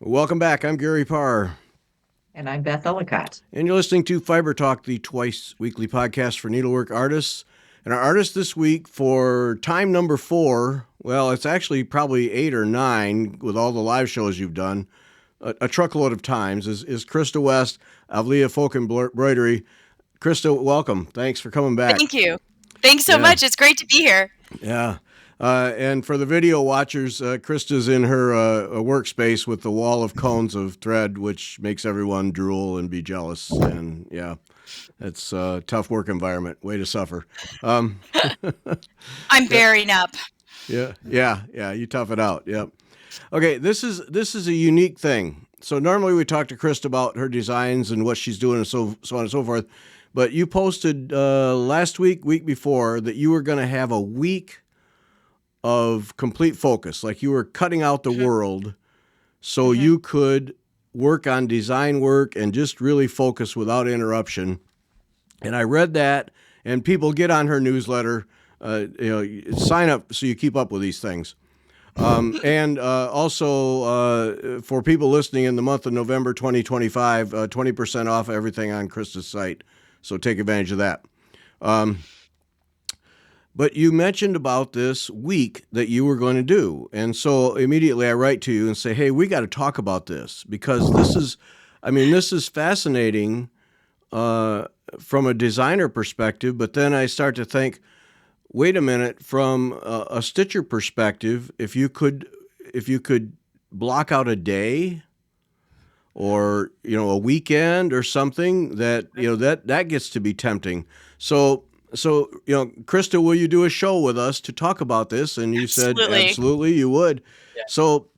Welcome back. I'm Gary Parr. And I'm Beth Ellicott. And you're listening to Fiber Talk, the twice weekly podcast for needlework artists. And our artist this week for time number 4, well, it's actually probably 8 or 9 with all the live shows you've done, a truckload of times, is Krista West, Avlea Folk Embroidery. Krista, welcome. Thanks for coming back. Thank you. Thanks so much. It's great to be here. Yeah. And for the video watchers, Krista's in her workspace with the wall of cones of thread, which makes everyone drool and be jealous. And yeah, it's a tough work environment. Way to suffer. I'm bearing up. Yeah. You tough it out. Yep. Okay. This is a unique thing. So normally we talk to Krista about her designs and what she's doing and so on and so forth. But you posted last week before, that you were going to have a week of complete focus, like you were cutting out the world so you could work on design work and just really focus without interruption. And I read that, and people get on her newsletter, sign up so you keep up with these things. And also for people listening in the month of November 2025, 20% off everything on Krista's site. So take advantage of that. But you mentioned about this week that you were going to do. And so immediately I write to you and say, hey, we got to talk about this, because this is fascinating from a designer perspective. But then I start to think, wait a minute, from a stitcher perspective, if you could block out a day or, a weekend or something, that, that gets to be tempting. So, Krista, will you do a show with us to talk about this? And you said, absolutely, you would. Yeah. So,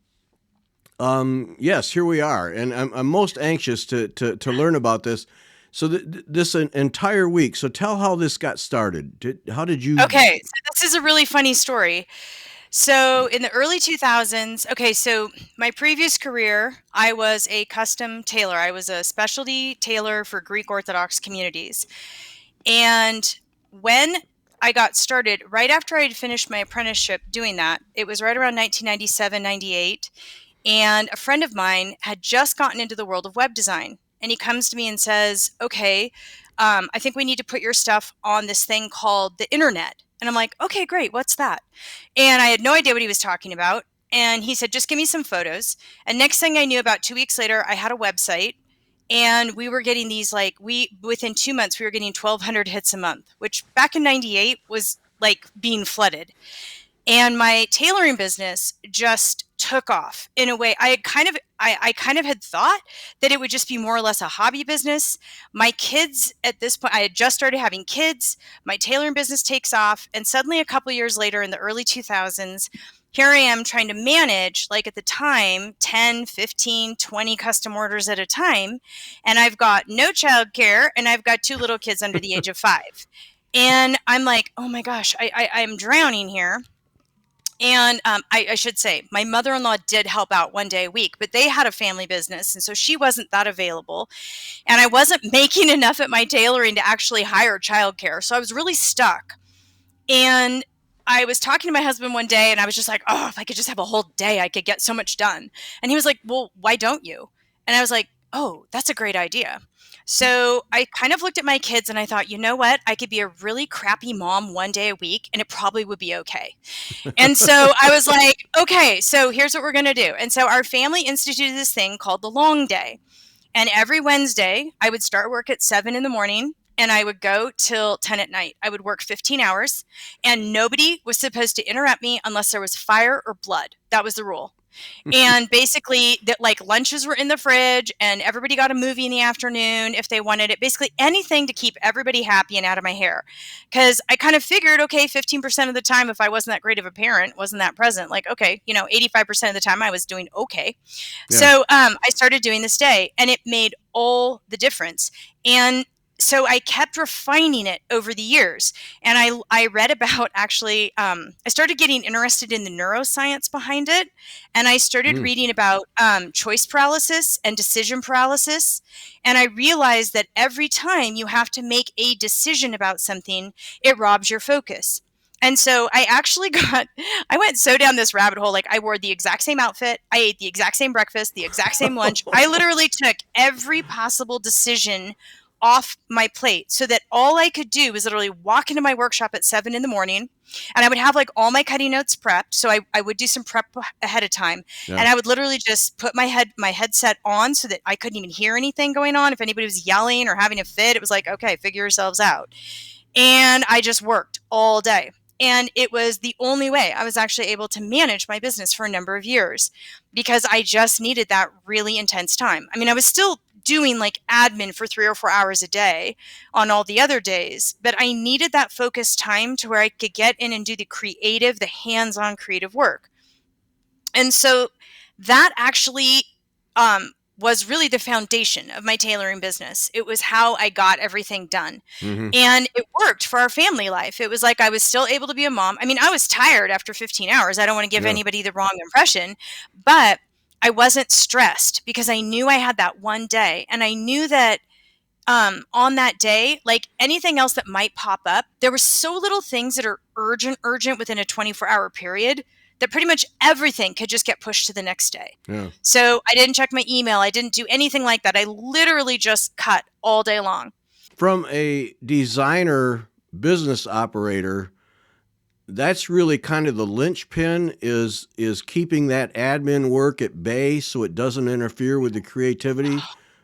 yes, here we are. And I'm most anxious to learn about this. So this entire week. So tell how this got started. How did you? Okay, so this is a really funny story. So in the early 2000s, so my previous career, I was a custom tailor. I was a specialty tailor for Greek Orthodox communities. And when I got started, right after I had finished my apprenticeship doing that, it was right around 1997, 98. And a friend of mine had just gotten into the world of web design. And he comes to me and says, okay, I think we need to put your stuff on this thing called the internet. And I'm like, okay, great. What's that? And I had no idea what he was talking about. And he said, just give me some photos. And next thing I knew, about 2 weeks later, I had a website. And we were getting these, within 2 months, we were getting 1,200 hits a month, which back in 98 was like being flooded. And my tailoring business just took off in a way. I kind of had thought that it would just be more or less a hobby business. My kids at this point, I had just started having kids. My tailoring business takes off. And suddenly a couple of years later, in the early 2000s, here I am trying to manage, at the time, 10, 15, 20 custom orders at a time. And I've got no childcare, and I've got 2 little kids under the age of 5. And I'm like, oh my gosh, I'm drowning here. And I should say, my mother-in-law did help out one day a week, but they had a family business, and so she wasn't that available. And I wasn't making enough at my tailoring to actually hire childcare. So I was really stuck. And I was talking to my husband one day, and I was just like, oh, if I could just have a whole day, I could get so much done. And he was like, well, why don't you? And I was like, oh, that's a great idea. So I kind of looked at my kids and I thought, you know what? I could be a really crappy mom one day a week and it probably would be okay. And so I was like, okay, so here's what we're going to do. And so our family instituted this thing called the long day. And every Wednesday I would start work at 7 in the morning. And I would go till 10 at night. I would work 15 hours and nobody was supposed to interrupt me unless there was fire or blood. That was the rule. And basically that lunches were in the fridge and everybody got a movie in the afternoon if they wanted it. Basically anything to keep everybody happy and out of my hair. Because I kind of figured, okay, 15% of the time, if I wasn't that great of a parent, wasn't that present, 85% of the time I was doing okay. Yeah. So I started doing this day and it made all the difference. And so I kept refining it over the years. And I read about actually, I started getting interested in the neuroscience behind it. And I started reading about choice paralysis and decision paralysis. And I realized that every time you have to make a decision about something, it robs your focus. And so I went so down this rabbit hole. Like, I wore the exact same outfit. I ate the exact same breakfast, the exact same lunch. I literally took every possible decision off my plate so that all I could do was literally walk into my workshop at 7 in the morning, and I would have like all my cutting notes prepped. So I would do some prep ahead of time, and I would literally just put my headset on so that I couldn't even hear anything going on. If anybody was yelling or having a fit, it was like, okay, figure yourselves out. And I just worked all day. And it was the only way I was actually able to manage my business for a number of years, because I just needed that really intense time. I mean, I was still doing like admin for 3 or 4 hours a day on all the other days, but I needed that focused time to where I could get in and do the hands-on creative work. And so that actually was really the foundation of my tailoring business. It was how I got everything done. Mm-hmm. And it worked for our family life. It was like I was still able to be a mom. I mean, I was tired after 15 hours. I don't want to give anybody the wrong impression, but I wasn't stressed because I knew I had that one day. And I knew that on that day, like anything else that might pop up, there were so little things that are urgent within a 24-hour period that pretty much everything could just get pushed to the next day. Yeah. So I didn't check my email. I didn't do anything like that. I literally just cut all day long. From a designer business operator, that's really kind of the linchpin is keeping that admin work at bay so it doesn't interfere with the creativity.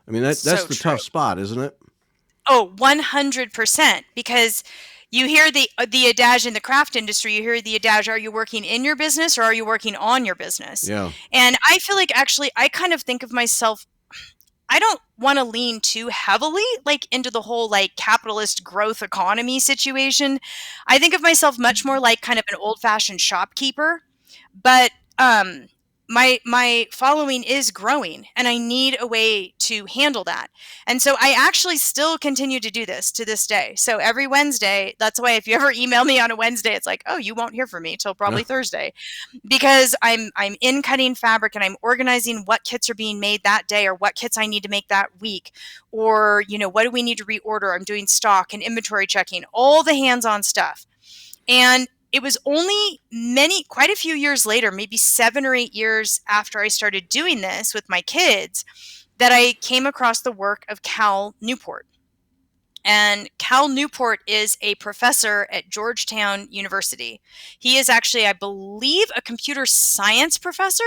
I mean, that's So the true. tough spot, isn't it? Oh, 100%. Because you hear the adage in the craft industry, you hear the adage, are you working in your business or are you working on your business? Yeah. And I feel like actually I kind of think of myself, I don't want to lean too heavily like into the whole like capitalist growth economy situation. I think of myself much more like kind of an old-fashioned shopkeeper, but my following is growing and I need a way to handle that. And so I actually still continue to do this to this day. So every Wednesday, that's why if you ever email me on a Wednesday, it's like, oh, you won't hear from me till probably Thursday, because I'm in cutting fabric and I'm organizing what kits are being made that day or what kits I need to make that week, or, you know, what do we need to reorder? I'm doing stock and inventory checking, all the hands-on stuff. And it was only quite a few years later, maybe 7 or 8 years after I started doing this with my kids, that I came across the work of Cal Newport. And Cal Newport is a professor at Georgetown University. He is actually, I believe, a computer science professor,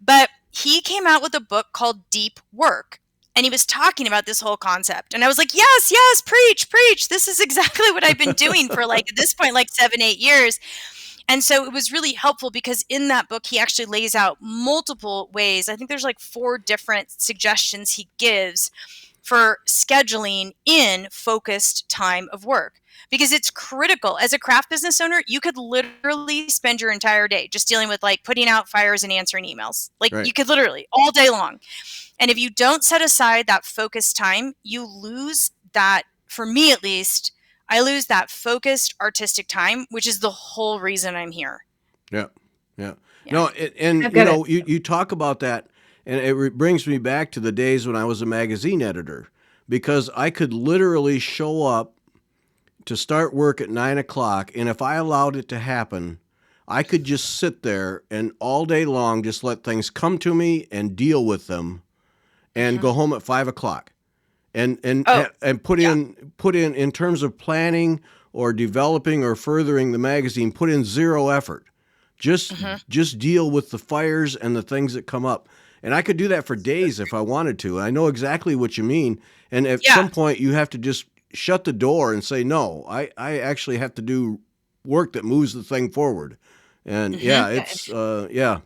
but he came out with a book called Deep Work. And he was talking about this whole concept. And I was like, yes, preach. This is exactly what I've been doing for like, at this point, like 7, 8 years. And so it was really helpful because in that book, he actually lays out multiple ways. I think there's like 4 different suggestions he gives for scheduling in focused time of work, because it's critical. As a craft business owner, you could literally spend your entire day just dealing with like putting out fires and answering emails. Like Right. you could literally all day long. And if you don't set aside that focused time, you lose that, for me at least, I lose that focused artistic time, which is the whole reason I'm here. Yeah. Yeah. No, and I've you got know, you talk about that, and it brings me back to the days when I was a magazine editor, because I could literally show up to start work at 9 o'clock, and if I allowed it to happen, I could just sit there and all day long just let things come to me and deal with them, and go home at 5 o'clock, and put in terms of planning or developing or furthering the magazine, put in zero effort. Just deal with the fires and the things that come up. And I could do that for days if I wanted to. I know exactly what you mean. And at some point you have to just shut the door and say, no, I actually have to do work that moves the thing forward. And it's Yeah.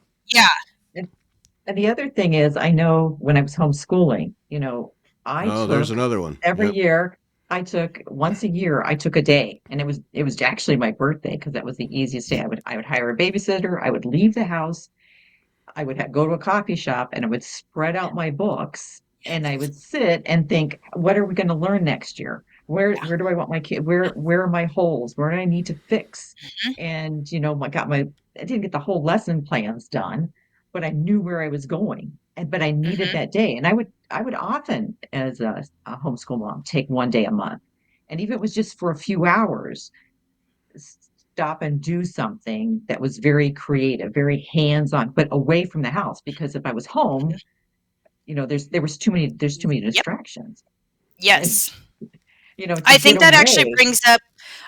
And the other thing is, I know when I was homeschooling, there's another one. every year, I took once a year, I took a day, and it was actually my birthday because that was the easiest day. I would hire a babysitter, I would leave the house, I would go to a coffee shop, and I would spread out my books, and I would sit and think, what are we going to learn next year? Where do I want my kid? Where are my holes? Where do I need to fix? And I didn't get the whole lesson plans done, but I knew where I was going. But I needed that day, and I would often, as a homeschool mom, take one day a month, and even if it was just for a few hours, stop and do something that was very creative, very hands-on, but away from the house. Because if I was home, there's too many Yep. distractions. And Yes. to I get think that actually away. brings up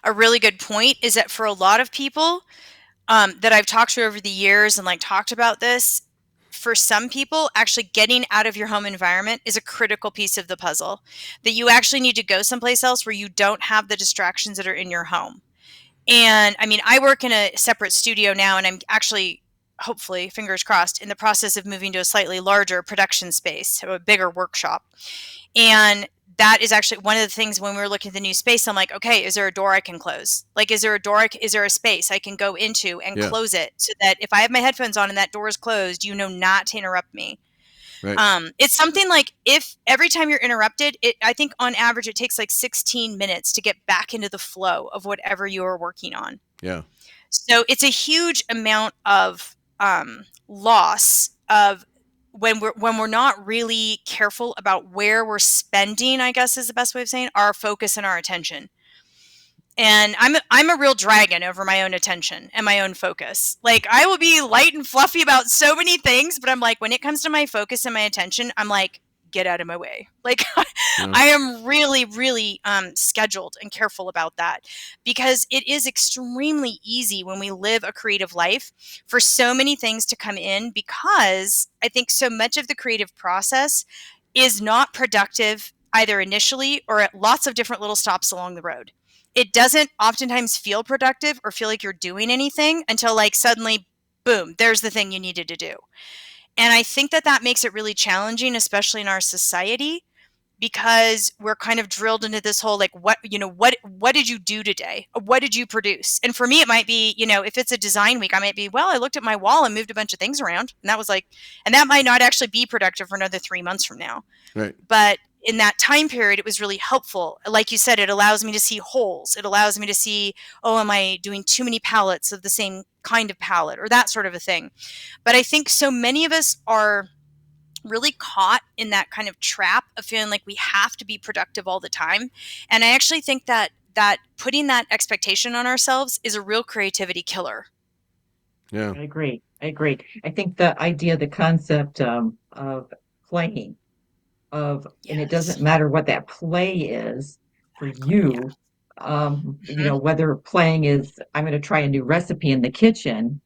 a really good point, is that for a lot of people that I've talked to over the years and like talked about this, for some people, actually getting out of your home environment is a critical piece of the puzzle. That you actually need to go someplace else where you don't have the distractions that are in your home. And I mean, I work in a separate studio now, and I'm actually, hopefully, fingers crossed, in the process of moving to a slightly larger production space, so a bigger workshop. And that is actually one of the things when we were looking at the new space. I'm like, okay, is there a door I can close? Like, is there a space I can go into and Yeah. close it so that if I have my headphones on and that door is closed, not to interrupt me. Right. It's something like, if every time you're interrupted, I think on average it takes like 16 minutes to get back into the flow of whatever you are working on. Yeah. So it's a huge amount of loss of when we're not really careful about where we're spending, I guess is the best way of saying, our focus and our attention. And I'm a real dragon over my own attention and my own focus. Like, I will be light and fluffy about so many things, but I'm like, when it comes to my focus and my attention, I'm like, get out of my way. Like, I am really, really scheduled and careful about that, because it is extremely easy when we live a creative life for so many things to come in, because I think so much of the creative process is not productive either initially or at lots of different little stops along the road. It doesn't oftentimes feel productive or feel like you're doing anything until like suddenly, boom, there's the thing you needed to do. And I think that makes it really challenging, especially in our society, because we're kind of drilled into this whole, like, what did you do today? What did you produce? And for me, it might be, if it's a design week, I might be, well, I looked at my wall and moved a bunch of things around. And that was like, and that might not actually be productive for another 3 months from now. Right. But in that time period, it was really helpful. Like you said, it allows me to see holes. It allows me to see, oh, am I doing too many palettes of the same kind of palette, or that sort of a thing. But I think so many of us are really caught in that kind of trap of feeling like we have to be productive all the time. And I actually think that putting that expectation on ourselves is a real creativity killer. Yeah. I agree. I think the idea, the concept of playing, and it doesn't Yes. matter what that play is for you. Mm-hmm. Whether playing is, I'm going to try a new recipe in the kitchen,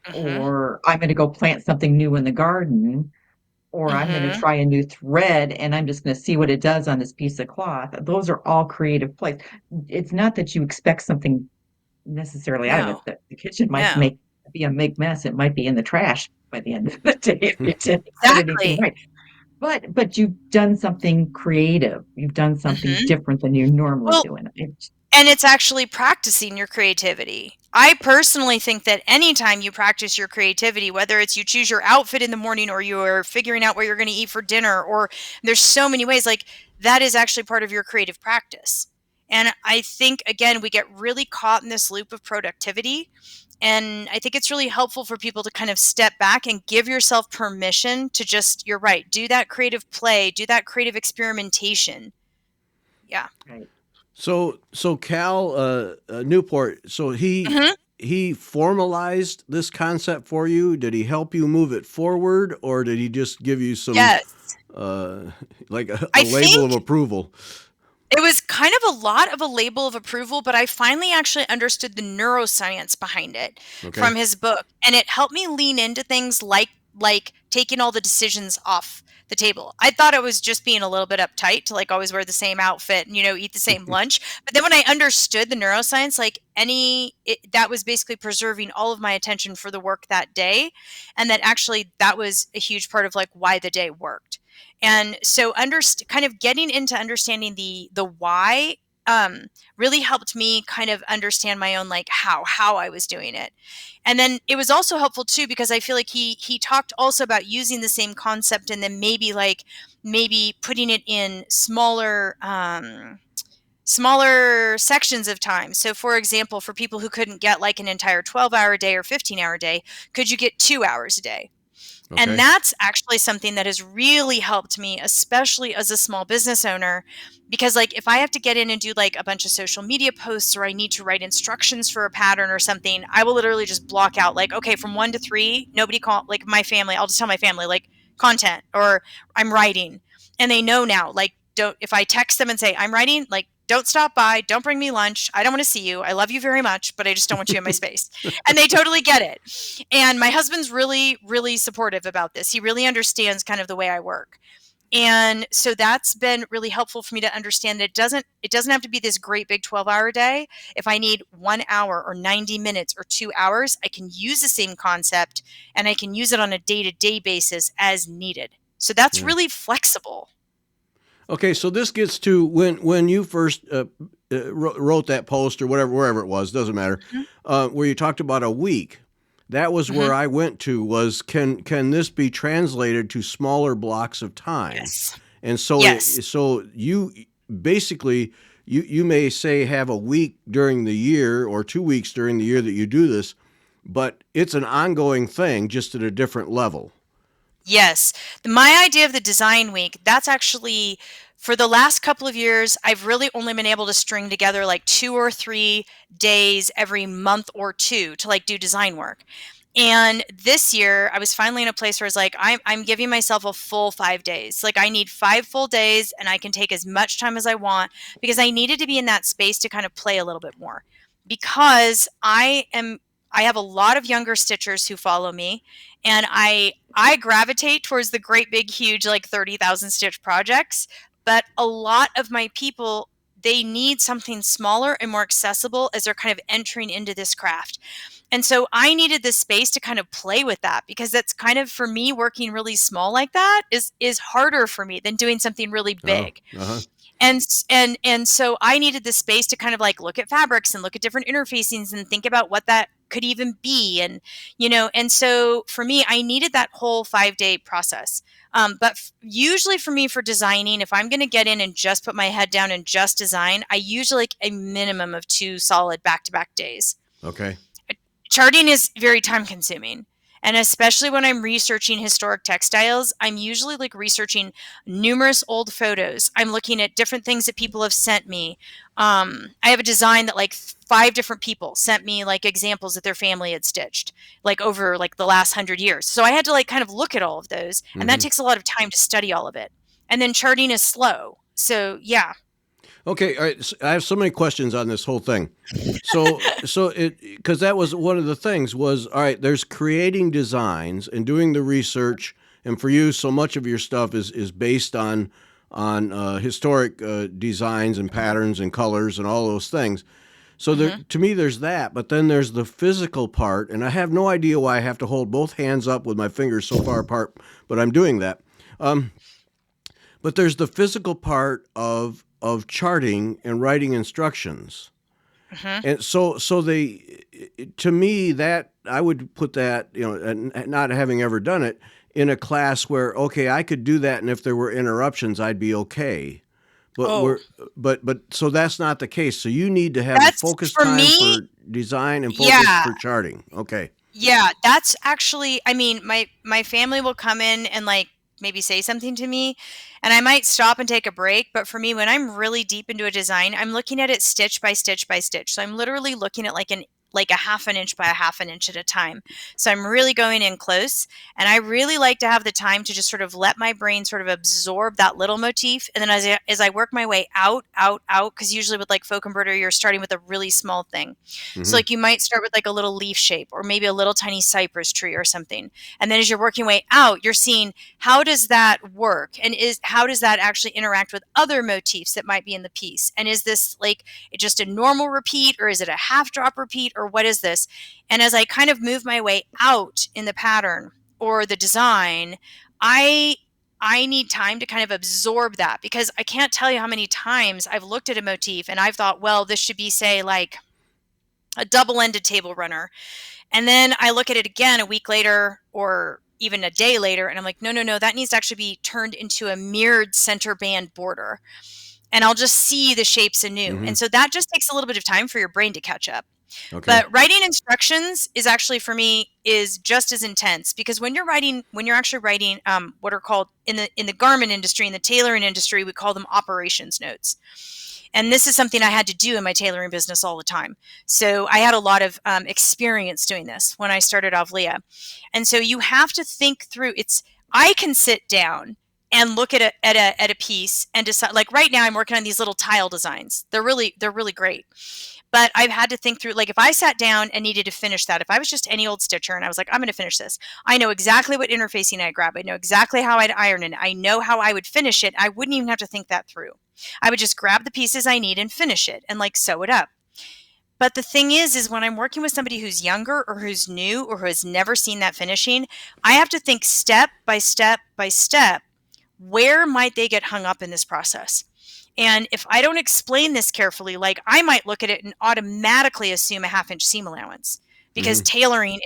Mm-hmm. or I'm going to go plant something new in the garden, or I'm going to Mm-hmm. try a new thread and I'm just going to see what it does on this piece of cloth. Those are all creative plays. It's not that you expect something necessarily out of No. it. The kitchen might No. be a big mess. It might be in the trash by the end of the day if you didn't put anything Exactly. right. But you've done something creative. You've done something Mm-hmm. different than you're normally Well, doing. and it's actually practicing your creativity. I personally think that anytime you practice your creativity, whether it's you choose your outfit in the morning, or you're figuring out what you're going to eat for dinner, or there's so many ways, like, that is actually part of your creative practice. And I think, again, we get really caught in this loop of productivity. And I think it's really helpful for people to kind of step back and give yourself permission to just, you're right, do that creative play, do that creative experimentation. Yeah. Right. So Cal Newport. So Hmm. he formalized this concept for you. Did he help you move it forward, or did he just give you some Yes. like a I label of think approval? it was kind of a lot of a label of approval, but I finally actually understood the neuroscience behind it Okay. from his book, and it helped me lean into things like taking all the decisions off the table. I thought it was just being a little bit uptight to like always wear the same outfit and eat the same lunch. But then when I understood the neuroscience, like that was basically preserving all of my attention for the work that day, and that actually that was a huge part of like why the day worked. And so kind of getting into understanding the why really helped me kind of understand my own, like, how I was doing it. And then it was also helpful too, because I feel like he talked also about using the same concept, and then maybe putting it in smaller sections of time. So for example, for people who couldn't get like an entire 12-hour day or 15-hour day, could you get 2 hours a day? And Okay. that's actually something that has really helped me, especially as a small business owner, because like if I have to get in and do like a bunch of social media posts or I need to write instructions for a pattern or something, I will literally just block out like, okay, from 1 to 3, nobody call like my family. I'll just tell my family like content or I'm writing. And they know now, like, don't, if I text them and say, I'm writing, like, don't stop by, don't bring me lunch. I don't want to see you. I love you very much, but I just don't want you in my space. And they totally get it. And my husband's really, really supportive about this. He really understands kind of the way I work. And so that's been really helpful for me to understand that it doesn't have to be this great big 12-hour day. If I need 1 hour or 90 minutes or 2 hours, I can use the same concept and I can use it on a day-to-day basis as needed. So that's Yeah. really flexible. Okay, so this gets to when you first wrote that post or whatever, wherever it was, doesn't matter, Mhm. where you talked about a week. That was Mhm. where I went to was can this be translated to smaller blocks of time? Yes. And so Yes. so you basically you may say have a week during the year or 2 weeks during the year that you do this, but it's an ongoing thing just at a different level. Yes. My idea of the design week, that's actually for the last couple of years, I've really only been able to string together like 2 or 3 days every month or two to like do design work. And this year, I was finally in a place where I was like, I'm giving myself a full 5 days. Like, I need 5 full days and I can take as much time as I want because I needed to be in that space to kind of play a little bit more. Because I have a lot of younger stitchers who follow me, and I gravitate towards the great big huge like 30,000 stitch projects, but a lot of my people, they need something smaller and more accessible as they're kind of entering into this craft. And so I needed this space to kind of play with that because that's kind of for me working really small like that is harder for me than doing something really Oh, big. uh-huh. And so I needed this space to kind of like look at fabrics and look at different interfacings and think about what that could even be. And and so for me, I needed that whole 5 day process. But usually for me, for designing, if I'm going to get in and just put my head down and just design, I usually like a minimum of 2 solid back-to-back days. Okay. Charting is very time consuming. And especially when I'm researching historic textiles, I'm usually like researching numerous old photos. I'm looking at different things that people have sent me. I have a design that like 5 different people sent me like examples that their family had stitched like over like the last 100 years. So I had to like kind of look at all of those, and that Hmm. takes a lot of time to study all of it. And then charting is slow. So yeah. Okay, all right. I have so many questions on this whole thing. So it because that was one of the things was all right. There's creating designs and doing the research, and for you, so much of your stuff is based on historic designs and patterns and colors and all those things. So there, Hmm. to me, there's that, but then there's the physical part, and I have no idea why I have to hold both hands up with my fingers so far apart, but I'm doing that. Um, but there's the physical part of charting and writing instructions. Hmm. And so they, to me, that I would put that, and not having ever done it, in a class where, okay, I could do that, and if there were interruptions, I'd be okay. But Oh, we're, but so that's not the case. So you need to have a that's focus for time me. for design and focus Yeah. for charting. Okay. Yeah, that's actually, I mean, my family will come in and like maybe say something to me, and I might stop and take a break, but for me when I'm really deep into a design, I'm looking at it stitch by stitch by stitch. So I'm literally looking at like a half an inch by a half an inch at a time. So I'm really going in close, and I really like to have the time to just sort of let my brain sort of absorb that little motif, and then as I work my way out, because usually with like folk embroidery, you're starting with a really small thing. So Hmm. like you might start with like a little leaf shape or maybe a little tiny cypress tree or something. And then as you're working way out, you're seeing how does that work? And is how does that actually interact with other motifs that might be in the piece? And is this like just a normal repeat, or is it a half drop repeat, or what is this? And as I kind of move my way out in the pattern or the design, I I need time to kind of absorb that because I can't tell you how many times I've looked at a motif and I've thought, well, this should be, say, like a double-ended table runner. And then I look at it again a week later or even a day later, and I'm like, no, no, no, that needs to actually be turned into a mirrored center band border. And I'll just see the shapes anew. Hmm. And so that just takes a little bit of time for your brain to catch up. Okay. But writing instructions is actually, for me, is just as intense, because when you're actually writing what are called in the garment industry, in the tailoring industry, we call them operations notes. And this is something I had to do in my tailoring business all the time. So I had a lot of experience doing this when I started Avlea. And so you have to think through. I can sit down and look at a piece and decide. Like right now, I'm working on these little tile designs. They're really great. But I've had to think through, like if I sat down and needed to finish that, if I was just any old stitcher and I was like, I'm going to finish this, I know exactly what interfacing I'd grab. I know exactly how I'd iron it. I know how I would finish it. I wouldn't even have to think that through. I would just grab the pieces I need and finish it and like sew it up. But the thing is when I'm working with somebody who's younger or who's new or who has never seen that finishing, I have to think step by step by step, where might they get hung up in this process? And if I don't explain this carefully, like I might look at it and automatically assume a 1/2 inch seam allowance, because tailoring,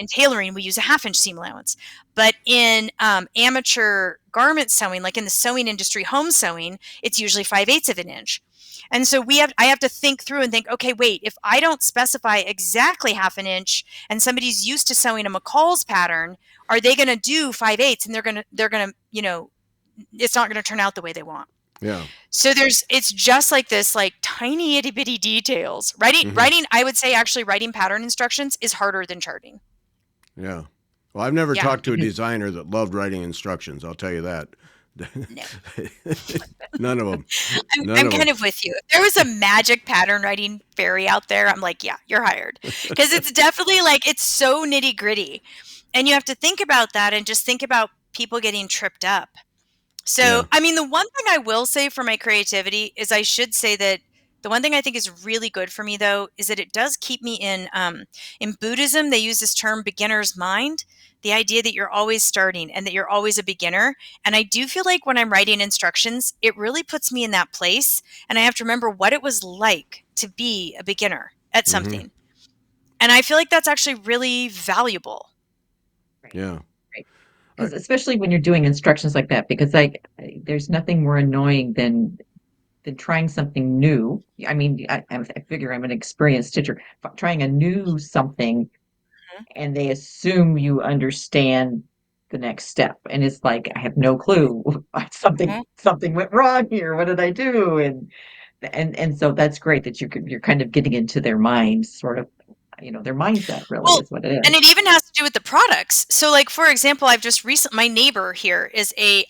we use a 1/2 inch seam allowance. But in amateur garment sewing, like in the sewing industry, home sewing, it's usually 5/8 of an inch. And so I have to think through and think, okay, wait, if I don't specify exactly 1/2 an inch and somebody's used to sewing a McCall's pattern, are they going to do 5/8 and they're going to, it's not going to turn out the way they want. Yeah. So it's just like this, like tiny itty bitty details. Writing, I would say actually writing pattern instructions is harder than charting. Yeah. Well, I've never Yeah. talked to a designer that loved writing instructions. I'll tell you that. No. None of them. I'm kind of with you. If there was a magic pattern writing fairy out there, I'm like, yeah, you're hired. Because it's definitely like, it's so nitty gritty. And you have to think about that and just think about people getting tripped up. So, Yeah. I mean, the one thing I will say for my creativity is I should say that the one thing I think is really good for me, though, is that it does keep me in Buddhism, they use this term beginner's mind, the idea that you're always starting and that you're always a beginner. And I do feel like when I'm writing instructions, it really puts me in that place. And I have to remember what it was like to be a beginner at something. And I feel like that's actually really valuable. Right. Yeah. Because especially when you're doing instructions like that, because there's nothing more annoying than trying something new. I mean, I figure I'm an experienced stitcher, trying a new something, and they assume you understand the next step, and it's like I have no clue. Something went wrong here. What did I do? And so that's great that you're kind of getting into their minds, sort of, their mindset really Well, is what it is. and it even has to do with the products. So, like, for example, my neighbor here is a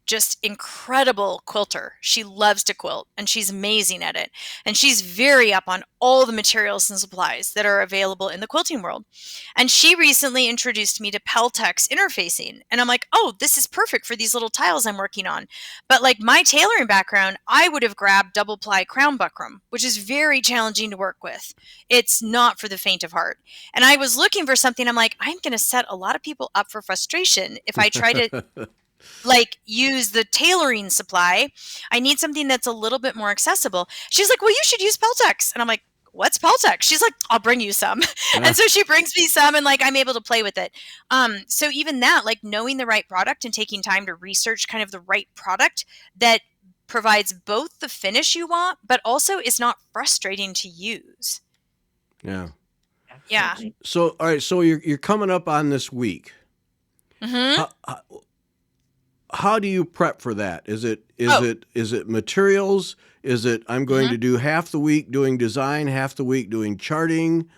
just incredible quilter. She loves to quilt and she's amazing at it. And she's very up on all the materials and supplies that are available in the quilting world. And she recently introduced me to Peltex interfacing. And I'm like, oh, this is perfect for these little tiles I'm working on. But like my tailoring background, I would have grabbed double ply crown buckram, which is very challenging to work with. It's not for the faint of heart. And I was looking for something, I'm like, I'm going to set a lot of people up for frustration if I try to like use the tailoring supply. I need something that's a little bit more accessible. She's like, well, you should use Peltex. And I'm like, what's Peltex? She's like, I'll bring you some. And so she brings me some and like, I'm able to play with it. So even that, like knowing the right product and taking time to research kind of the right product that provides both the finish you want, but also is not frustrating to use. Yeah. Yeah. Absolutely. So, all right. So you're coming up on this week. How do you prep for that? Is it materials? Is it I'm going to do half the week doing design, half the week doing charting?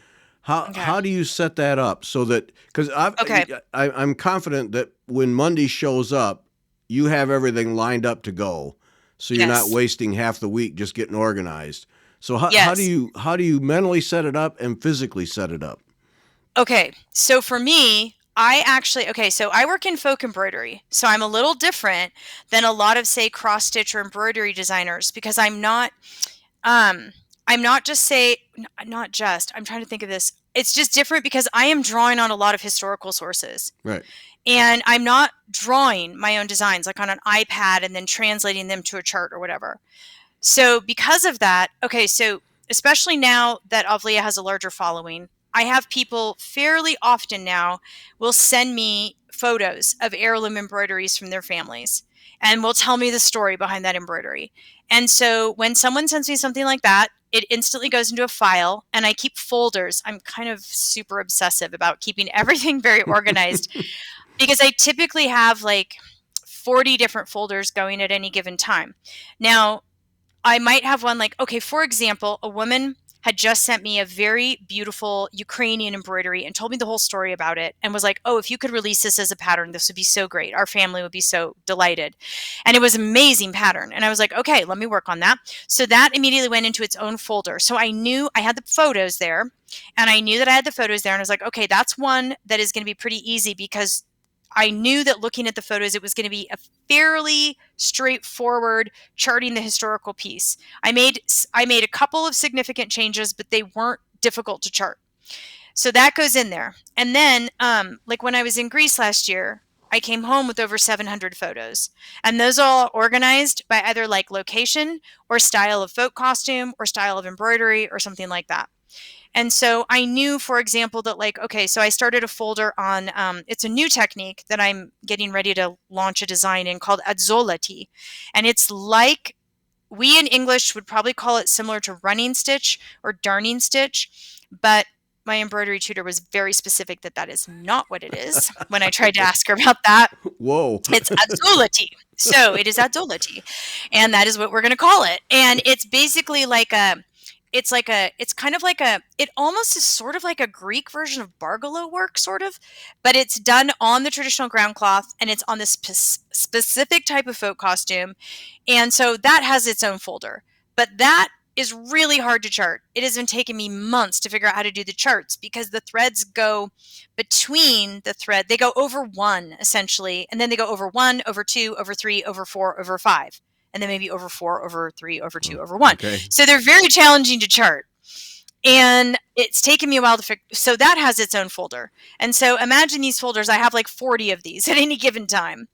How do you set that up so that, because I'm confident that when Monday shows up, you have everything lined up to go, so you're not wasting half the week just getting organized. So how do you mentally set it up and physically set it up? Okay, so for me, so I work in folk embroidery. So I'm a little different than a lot of, say, cross stitch or embroidery designers, because I'm not I'm trying to think of this. It's just different because I am drawing on a lot of historical sources. Right. And I'm not drawing my own designs like on an iPad and then translating them to a chart or whatever. So because of that, so especially now that Avlea has a larger following, I have people fairly often now will send me photos of heirloom embroideries from their families and will tell me the story behind that embroidery. And so when someone sends me something like that, it instantly goes into a file, and I keep folders. I'm kind of super obsessive about keeping everything very organized because I typically have like 40 different folders going at any given time. Now, I might have one like, okay, for example, a woman had just sent me a very beautiful Ukrainian embroidery and told me the whole story about it and was like, oh, if you could release this as a pattern, this would be so great. Our family would be so delighted. And it was an amazing pattern. And I was like, okay, let me work on that. So that immediately went into its own folder. So I knew I had the photos there, and I knew that I had the photos there. And I was like, okay, that's one that is going to be pretty easy because I knew that looking at the photos, it was going to be a fairly straightforward charting the historical piece. I made a couple of significant changes, but they weren't difficult to chart. So that goes in there. And then, like when I was in Greece last year, I came home with over 700 photos, and those are all organized by either like location or style of folk costume or style of embroidery or something like that. And so I knew, for example, that like, okay, so I started a folder on, it's a new technique that I'm getting ready to launch a design in called azzolati. And it's like, we in English would probably call it similar to running stitch or darning stitch, but my embroidery tutor was very specific that that is not what it is when I tried to ask her about that. Whoa. It's azzolati. So it is azzolati. And that is what we're going to call it. And it's basically like it's kind of like it almost is sort of like a Greek version of bargalo work, sort of, but it's done on the traditional ground cloth and it's on this specific type of folk costume. And so that has its own folder, but that is really hard to chart. It has been taking me months to figure out how to do the charts because the threads go between the thread. They go over one essentially, and then they go over 1, over 2, over 3, over 4, over 5. And then maybe over 4, over 3, over 2, over 1. Okay. So they're very challenging to chart. And it's taken me a while to figure. So that has its own folder. And so imagine these folders. I have like 40 of these at any given time.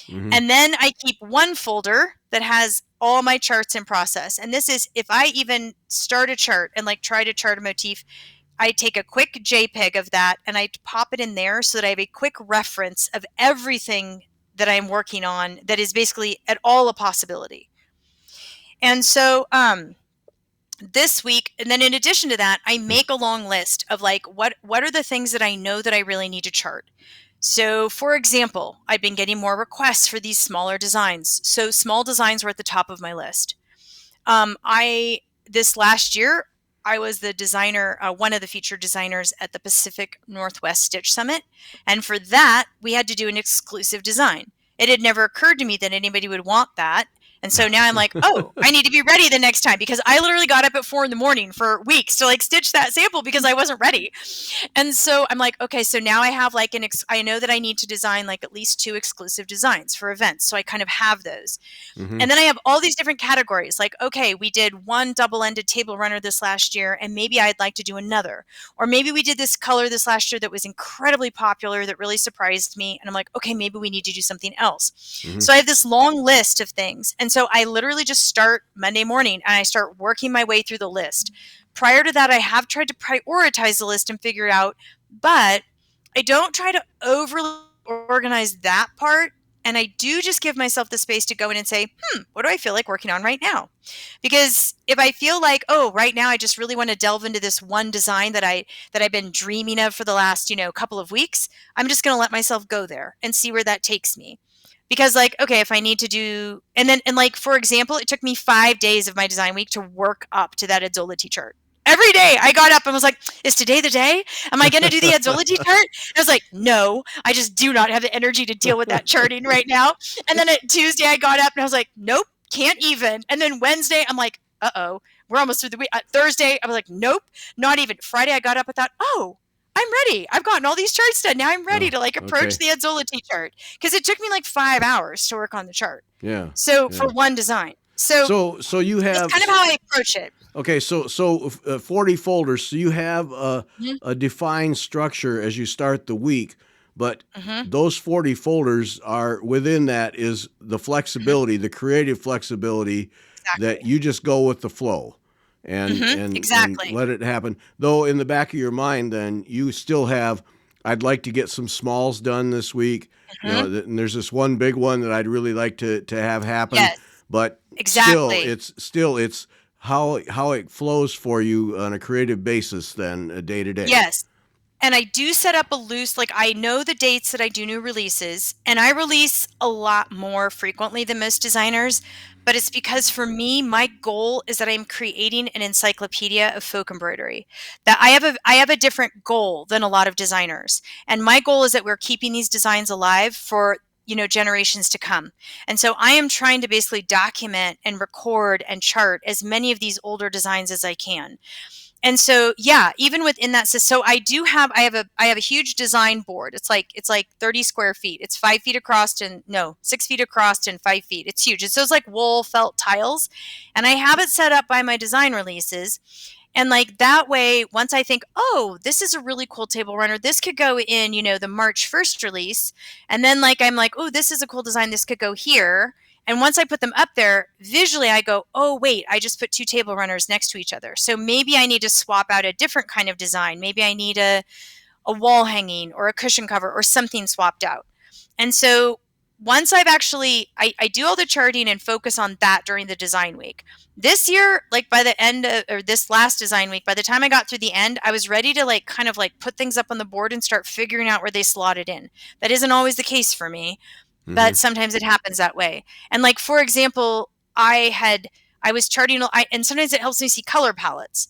Mhm. And then I keep one folder that has all my charts in process. And this is if I even start a chart and like try to chart a motif, I take a quick JPEG of that and I pop it in there so that I have a quick reference of everything that I'm working on that is basically at all a possibility. And so this week, and then in addition to that, I make a long list of like what are the things that I know that I really need to chart. So for example, I've been getting more requests for these smaller designs. So small designs were at the top of my list. This last year, I was the designer, one of the featured designers at the Pacific Northwest Stitch Summit. And for that, we had to do an exclusive design. It had never occurred to me that anybody would want that. And so now I'm like, oh, I need to be ready the next time because I literally got up at 4 a.m. for weeks to like stitch that sample because I wasn't ready. And so I'm like, okay, so now I have like I know that I need to design like at least 2 exclusive designs for events. So I kind of have those. Mhm. And then I have all these different categories. Like, okay, we did one double-ended table runner this last year, and maybe I'd like to do another. Or maybe we did this color this last year that was incredibly popular that really surprised me. And I'm like, okay, maybe we need to do something else. Mhm. So I have this long list of things. And so I literally just start Monday morning and I start working my way through the list. Prior to that, I have tried to prioritize the list and figure it out, but I don't try to overly organize that part. And I do just give myself the space to go in and say, what do I feel like working on right now? Because if I feel like, oh, right now I just really want to delve into this one design that I've been dreaming of for the last, couple of weeks, I'm just going to let myself go there and see where that takes me. Because like, okay, if I need to do, and like, for example, it took me 5 days of my design week to work up to that Azzolati chart. Every day I got up and was like, is today the day? Am I going to do the Azzolati chart? And I was like, no, I just do not have the energy to deal with that charting right now. And then at Tuesday I got up and I was like, nope, can't even. And then Wednesday I'm like, uh-oh, we're almost through the week. Thursday I was like, nope, not even. Friday I got up and thought, oh, I'm ready. I've gotten all these charts done. Now I'm ready to like approach the Azzolati chart because it took me like 5 hours to work on the chart. Yeah. So for one design. So you have that's kind of how I approach it. Okay, so 40 folders. So you have Mhm. a defined structure as you start the week, but Mhm. those 40 folders are within that is the flexibility, the creative flexibility that Exactly. you just go with the flow and Exactly. let it happen. Though in the back of your mind, then you still have, I'd like to get some smalls done this week. Mhm. And there's this one big one that I'd really like to have happen, Yes, but exactly. still it's how it flows for you on a creative basis then, day to day. Yes. And I do set up a loose, like I know the dates that I do new releases, and I release a lot more frequently than most designers, but it's because for me, my goal is that I'm creating an encyclopedia of folk embroidery. That I have a different goal than a lot of designers. And my goal is that we're keeping these designs alive for generations to come. And so I am trying to basically document and record and chart as many of these older designs as I can. And so, yeah, even within that, so I have a huge design board. It's like 30 square feet. It's 5 feet across and no, 6 feet across and 5 feet. It's huge. It's those like wool felt tiles. And I have it set up by my design releases. And like that way, once I think, oh, this is a really cool table runner, this could go in, the March 1st release. And then I'm like, oh, this is a cool design. This could go here. And once I put them up there, visually I go, oh, wait, I just put two table runners next to each other. So maybe I need to swap out a different kind of design. Maybe I need a wall hanging or a cushion cover or something swapped out. And so once I've actually, I do all the charting and focus on that during the design week. This year, like by the end of, or this last design week, by the time I got through the end, I was ready to kind of put things up on the board and start figuring out where they slotted in. That isn't always the case for me, but sometimes it happens that way. And for example, I was charting, and sometimes it helps me see color palettes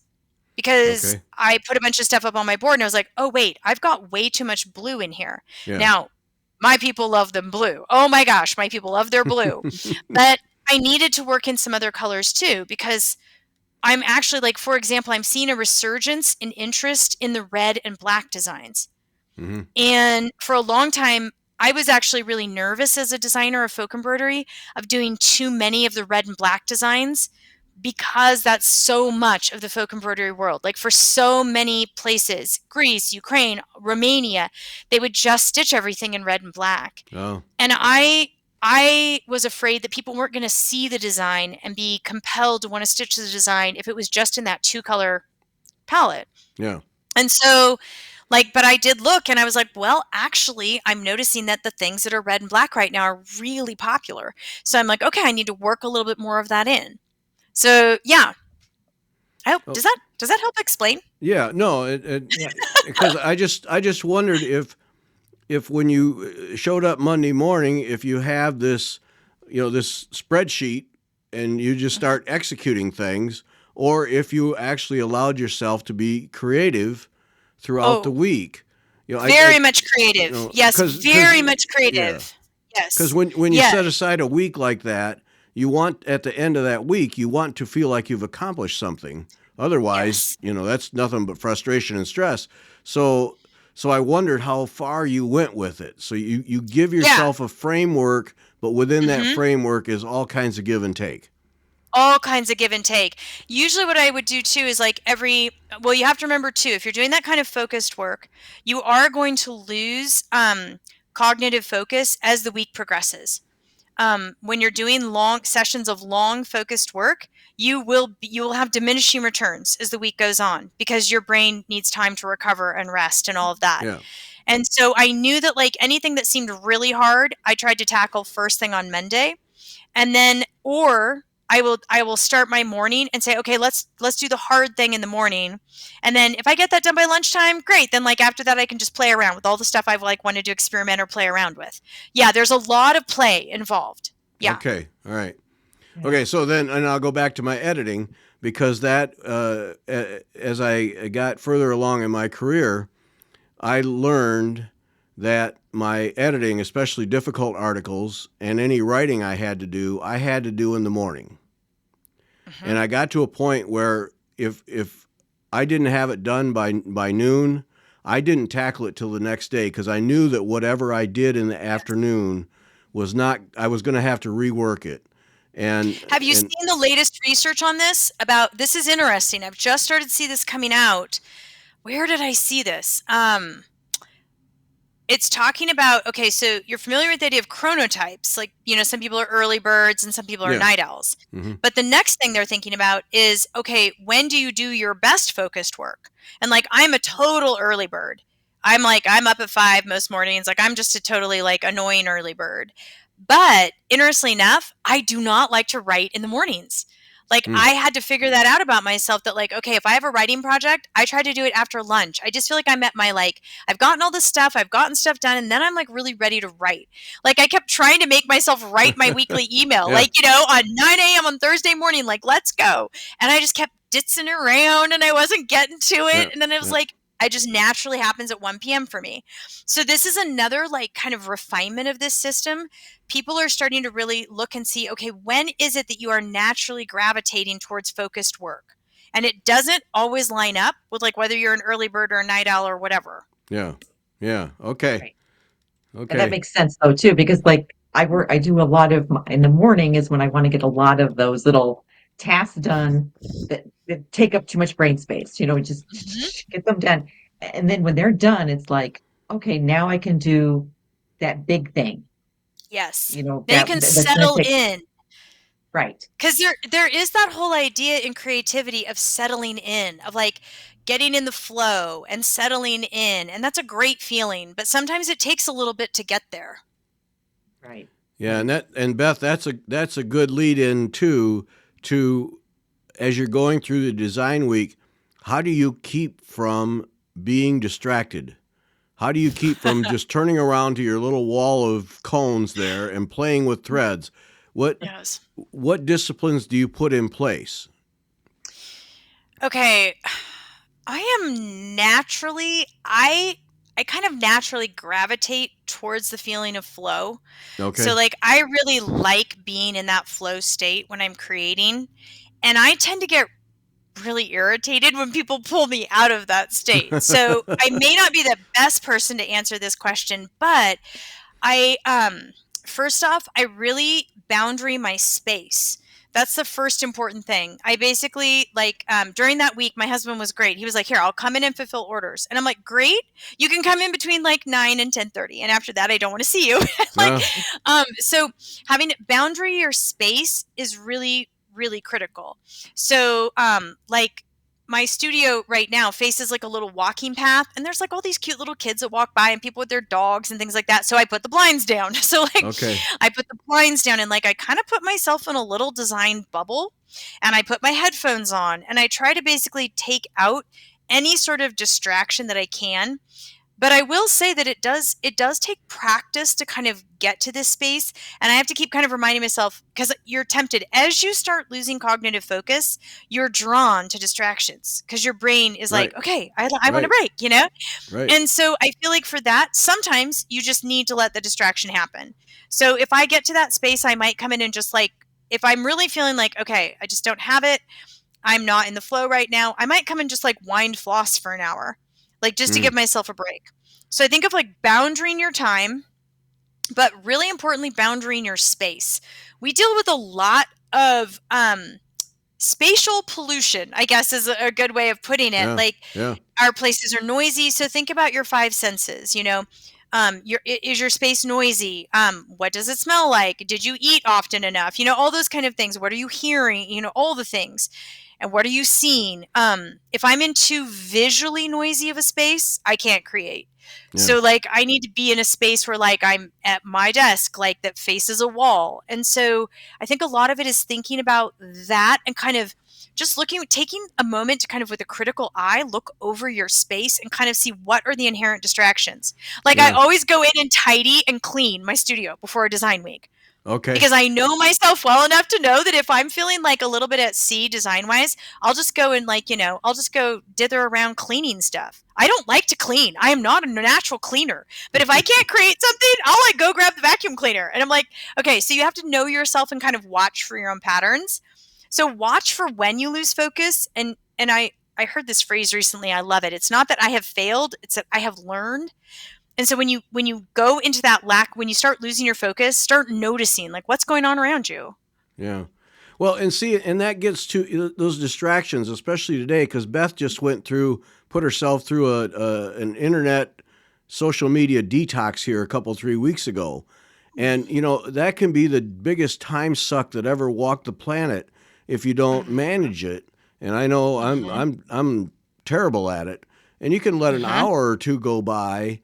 because I put a bunch of stuff up on my board and I was like, oh, wait, I've got way too much blue in here. Yeah. Now, my people love them blue. Oh my gosh, my people love their blue. But I needed to work in some other colors too, because I'm actually for example, I'm seeing a resurgence in interest in the red and black designs. And for a long time, I was actually really nervous as a designer of folk embroidery of doing too many of the red and black designs, because that's so much of the folk embroidery world. For so many places, Greece, Ukraine, Romania, they would just stitch everything in red and black. Oh. And I was afraid that people weren't going to see the design and be compelled to want to stitch the design if it was just in that two-color palette. Yeah. And so, but I did look and I was like, well, actually, I'm noticing that the things that are red and black right now are really popular. So I'm like, okay, I need to work a little bit more of that in. So yeah, I hope does that help explain? Yeah, no, because I just wondered if when you showed up Monday morning, if you have this, this spreadsheet and you just start executing things, or if you actually allowed yourself to be creative throughout the week. Very much creative. Yes, very much creative. Yeah. Yes. Because when you set aside a week like that, you want, at the end of that week, you want to feel like you've accomplished something. Otherwise, that's nothing but frustration and stress. So I wondered how far you went with it. So you give yourself a framework, but within that framework is all kinds of give and take. All kinds of give and take. Usually what I would do too is you have to remember too, if you're doing that kind of focused work, you are going to lose cognitive focus as the week progresses. When you're doing long sessions of long focused work, you will have diminishing returns as the week goes on, because your brain needs time to recover and rest and all of that. Yeah. And so I knew that anything that seemed really hard, I tried to tackle first thing on Monday. And then, or I will start my morning and say, okay, let's do the hard thing in the morning. And then if I get that done by lunchtime, great. Then after that, I can just play around with all the stuff I've wanted to experiment or play around with. Yeah, there's a lot of play involved. Yeah. Okay. All right. Okay. So then, and I'll go back to my editing, because that, as I got further along in my career, I learned that my editing, especially difficult articles and any writing I had to do in the morning. And I got to a point where if I didn't have it done by noon, I didn't tackle it till the next day, because I knew that whatever I did in the afternoon I was going to have to rework it. And have you seen the latest research on this? This is interesting. I've just started to see this coming out. Where did I see this? It's talking about, okay, so you're familiar with the idea of chronotypes. Some people are early birds and some people are night owls. But the next thing they're thinking about is, okay, when do you do your best focused work? And I'm a total early bird. I'm up at 5 most mornings. I'm just a totally annoying early bird. But interestingly enough, I do not like to write in the mornings. Like I had to figure that out about myself that like, okay, if I have a writing project, I try to do it after lunch. I just feel like I'm at my like, I've gotten all this stuff, I've gotten stuff done, and then I'm like really ready to write. Like I kept trying to make myself write my weekly email, Yeah. like, you know, on 9 a.m. on Thursday morning, like, let's go. And I just kept ditzing around and I wasn't getting to it. Yeah, And then it was like, it just naturally happens at 1 p.m. for me. So this is another like kind of refinement of this system. People are starting to really look and see, okay, when is it that you are naturally gravitating towards focused work? And it doesn't always line up with like whether you're an early bird or a night owl or whatever. Yeah. Yeah. Okay. Right. And Okay. that makes sense though too, because like I do a lot of in the morning is when I want to get a lot of those little tasks done that take up too much brain space, you know, just get them done. And then when they're done, it's like, okay, now I can do that big thing, Yes. you know, Now you can that's gonna settle take in. right. Because there is that whole idea in creativity of settling in, of like getting in the flow and settling in. And that's a great feeling. But sometimes it takes a little bit to get there. Right. Yeah, and Beth, that's a good lead in to as you're going through the design week, how do you keep from being distracted? How do you keep from just turning around to your little wall of cones there and playing with threads? Yes. What disciplines do you put in place? Okay. I kind of naturally gravitate towards the feeling of flow. Okay. So like I really like being in that flow state when I'm creating, and I tend to get really irritated when people pull me out of that state. So I may not be the best person to answer this question, but I first off, I really boundary my space. That's the first important thing. I basically like during that week, my husband was great. He was like, "Here, I'll come in and fulfill orders," and I'm like, "Great, you can come in between like 9 and 10:30, and after that, I don't want to see you." like, so having boundary your space is really really critical. So, like my studio right now faces like a little walking path, and there's like all these cute little kids that walk by and people with their dogs and things like that. So I put the blinds down. So like Okay. I put the blinds down and like I kind of put myself in a little design bubble, and I put my headphones on and I try to basically take out any sort of distraction that I can. But I will say that it does take practice to kind of get to this space, and I have to keep kind of reminding myself, because you're tempted as you start losing cognitive focus, you're drawn to distractions because your brain is like, Right. okay, I want Right. a break, you know? Right. And so I feel like for that, sometimes you just need to let the distraction happen. So if I get to that space, I might come in and just like, if I'm really feeling like, okay, I just don't have it, I'm not in the flow right now, I might come and just like wind floss for an hour, like just to give myself a break. So I think of like boundarying your time, but really importantly, boundarying your space. We deal with a lot of spatial pollution, I guess is a good way of putting it. Yeah. Like Yeah. our places are noisy. So think about your five senses, you know. Is your space noisy? What does it smell like? Did you eat often enough? You know, all those kind of things. What are you hearing? You know, all the things. And what are you seeing? If I'm in too visually noisy of a space, I can't create. Yeah. So like I need to be in a space where like I'm at my desk, like that faces a wall. And so I think a lot of it is thinking about that and kind of just taking a moment to kind of with a critical eye, look over your space and kind of see what are the inherent distractions. Like I Yeah. always go in and tidy and clean my studio before a design week. Okay. Because I know myself well enough to know that if I'm feeling like a little bit at sea design wise, I'll just go and like, you know, I'll just go dither around cleaning stuff. I don't like to clean. I am not a natural cleaner. But if I can't create something, I'll like go grab the vacuum cleaner. And I'm like, okay, so you have to know yourself and kind of watch for your own patterns. So watch for when you lose focus. And I heard this phrase recently. I love it. It's not that I have failed, it's that I have learned. And so when you go into that lack, when you start losing your focus, start noticing like what's going on around you. Yeah. Well, and that gets to those distractions, especially today, because Beth just put herself through an internet social media detox here 3 weeks ago. And, you know, that can be the biggest time suck that ever walked the planet if you don't manage it. And I know I'm terrible at it. And you can let an hour or two go by.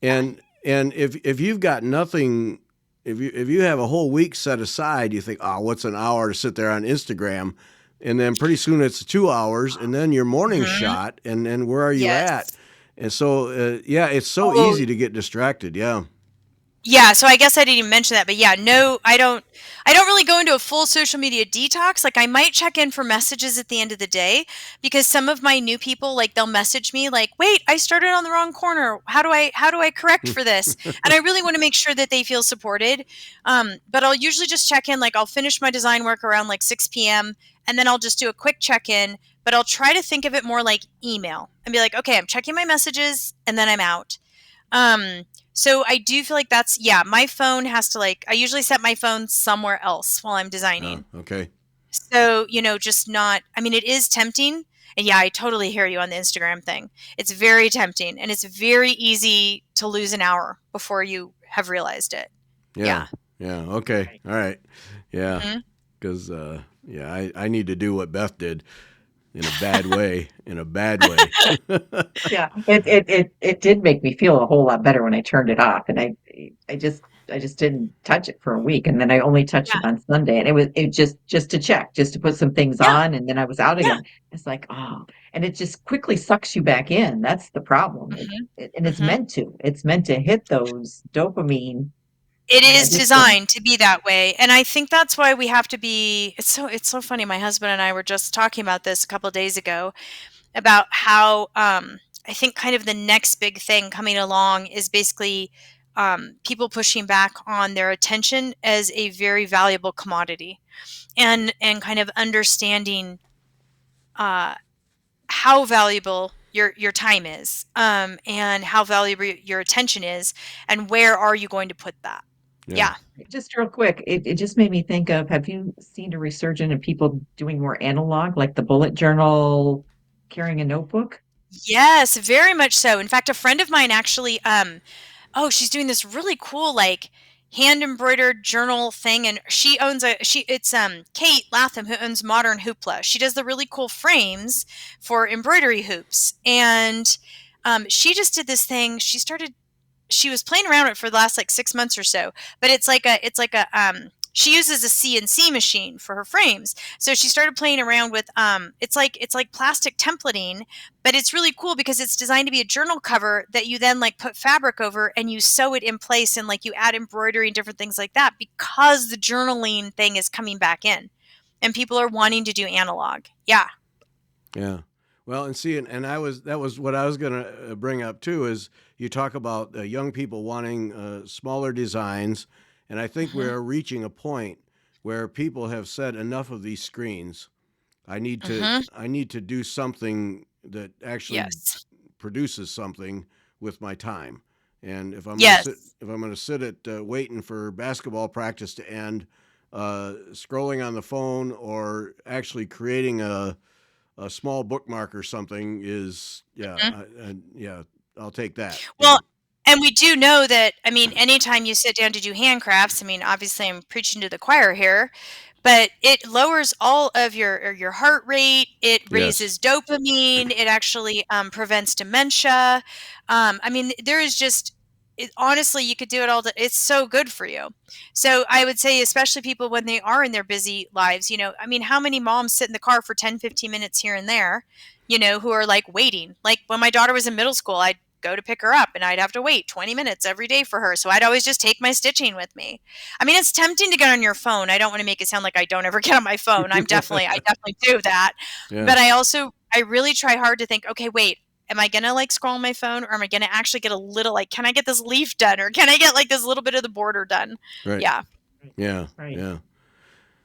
And if you've got nothing, if you have a whole week set aside, you think, oh, what's an hour to sit there on Instagram? and then pretty soon it's 2 hours, and then your morning Mhm. shot, and then where are you at? Yes. And so, yeah, it's so Oh, easy to get distracted. Yeah. yeah, so I guess I didn't even mention that, but yeah, no, I don't really go into a full social media detox. Like I might check in for messages at the end of the day because some of my new people like they'll message me like, "Wait, I started on the wrong corner. How do I correct for this?" And I really want to make sure that they feel supported. But I'll usually just check in like I'll finish my design work around like 6 p.m. and then I'll just do a quick check-in, but I'll try to think of it more like email and be like, "Okay, I'm checking my messages and then I'm out." Um, so I do feel like that's yeah, my phone has to like I usually set my phone somewhere else while I'm designing. Okay. So, just not I mean, it is tempting. And yeah, I totally hear you on the Instagram thing. It's very tempting and it's very easy to lose an hour before you have realized it. Yeah. Yeah. Yeah. Okay. Right. All right. Yeah. Mhm. Because, yeah, I need to do what Beth did in a bad way. In a bad way. Yeah, it did make me feel a whole lot better when I turned it off, and I just didn't touch it for a week, and then I only touched Yeah. it on Sunday, and it just to check, just to put some things Yeah. on, and then I was out Yeah. again. It's like, oh, and it just quickly sucks you back in. That's the problem. Mhm. And it's Mhm. meant to. It's meant to hit those dopamine It is addiction. designed to be that way, and I think that's why we have to be it's so funny, my husband and I were just talking about this a couple days ago, about how, I think kind of the next big thing coming along is basically, people pushing back on their attention as a very valuable commodity, and kind of understanding, uh, how valuable your time is, and how valuable your attention is, and where are you going to put that? Yeah. Yeah. Just real quick, it just made me think of, have you seen a resurgence of people doing more analog, like the bullet journal, carrying a notebook? Yes, very much so. In fact, a friend of mine actually, oh, she's doing this really cool, like, hand embroidered journal thing, and it's, Kate Latham who owns Modern Hoopla. She does the really cool frames for embroidery hoops, and, she just did this thing. She was playing around with it for the last like 6 months or so, but she uses a CNC machine for her frames. So she started playing around with it's like plastic templating, but it's really cool because it's designed to be a journal cover that you then like put fabric over and you sew it in place, and like you add embroidery and different things like that because the journaling thing is coming back in and people are wanting to do analog. Yeah. Yeah. Well, and see, and that was what I was going to bring up too. Is you talk about young people wanting smaller designs, and I think Mhm. we're reaching a point where people have said enough of these screens. Mhm. I need to do something that actually Yes. produces something with my time. And Yes. if I'm going to sit at waiting for basketball practice to end, scrolling on the phone or actually creating a small bookmark or something is yeah, Mhm. yeah, I'll take that. Yeah. Well, and we do know that, I mean, anytime you sit down to do handcrafts, I mean, obviously I'm preaching to the choir here, but it lowers all of your heart rate. It Yes. raises dopamine. It actually prevents dementia. I mean, there is just honestly, you could do it all. It's so good for you. So I would say, especially people when they are in their busy lives, I mean, how many moms sit in the car for 10, 15 minutes here and there, who are like waiting. Like when my daughter was in middle school, I'd go to pick her up and I'd have to wait 20 minutes every day for her. So I'd always just take my stitching with me. I mean, it's tempting to get on your phone. I don't want to make it sound like I don't ever get on my phone. I definitely do that. Yeah. But I really try hard to think, okay, wait, am I gonna like scroll on my phone, or am I gonna actually get a little like, can I get this leaf done, or can I get like this little bit of the border done? Right. Yeah. Right. Yeah. Right. Yeah.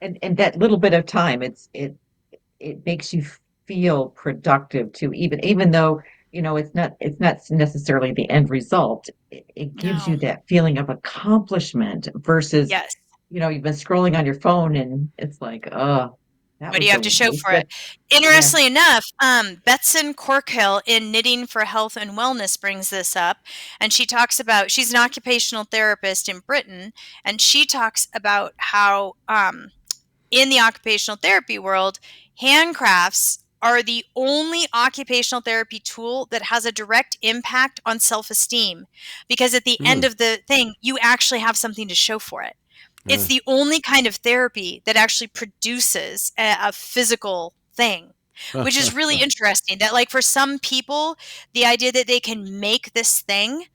And that little bit of time, it makes you feel productive too, even though, it's not necessarily the end result. It gives No. you that feeling of accomplishment versus, Yes. you've been scrolling on your phone and it's like, oh, that What do was you a have to show waste for it? of, yeah. Interestingly enough, Betson Corkhill in Knitting for Health and Wellness brings this up, and she talks about she's an occupational therapist in Britain, and she talks about how in the occupational therapy world, handcrafts are the only occupational therapy tool that has a direct impact on self-esteem because at the Hmm. end of the thing, you actually have something to show for it. It's the only kind of therapy that actually produces a physical thing, which is really interesting. That, like, for some people, the idea that they can make this thing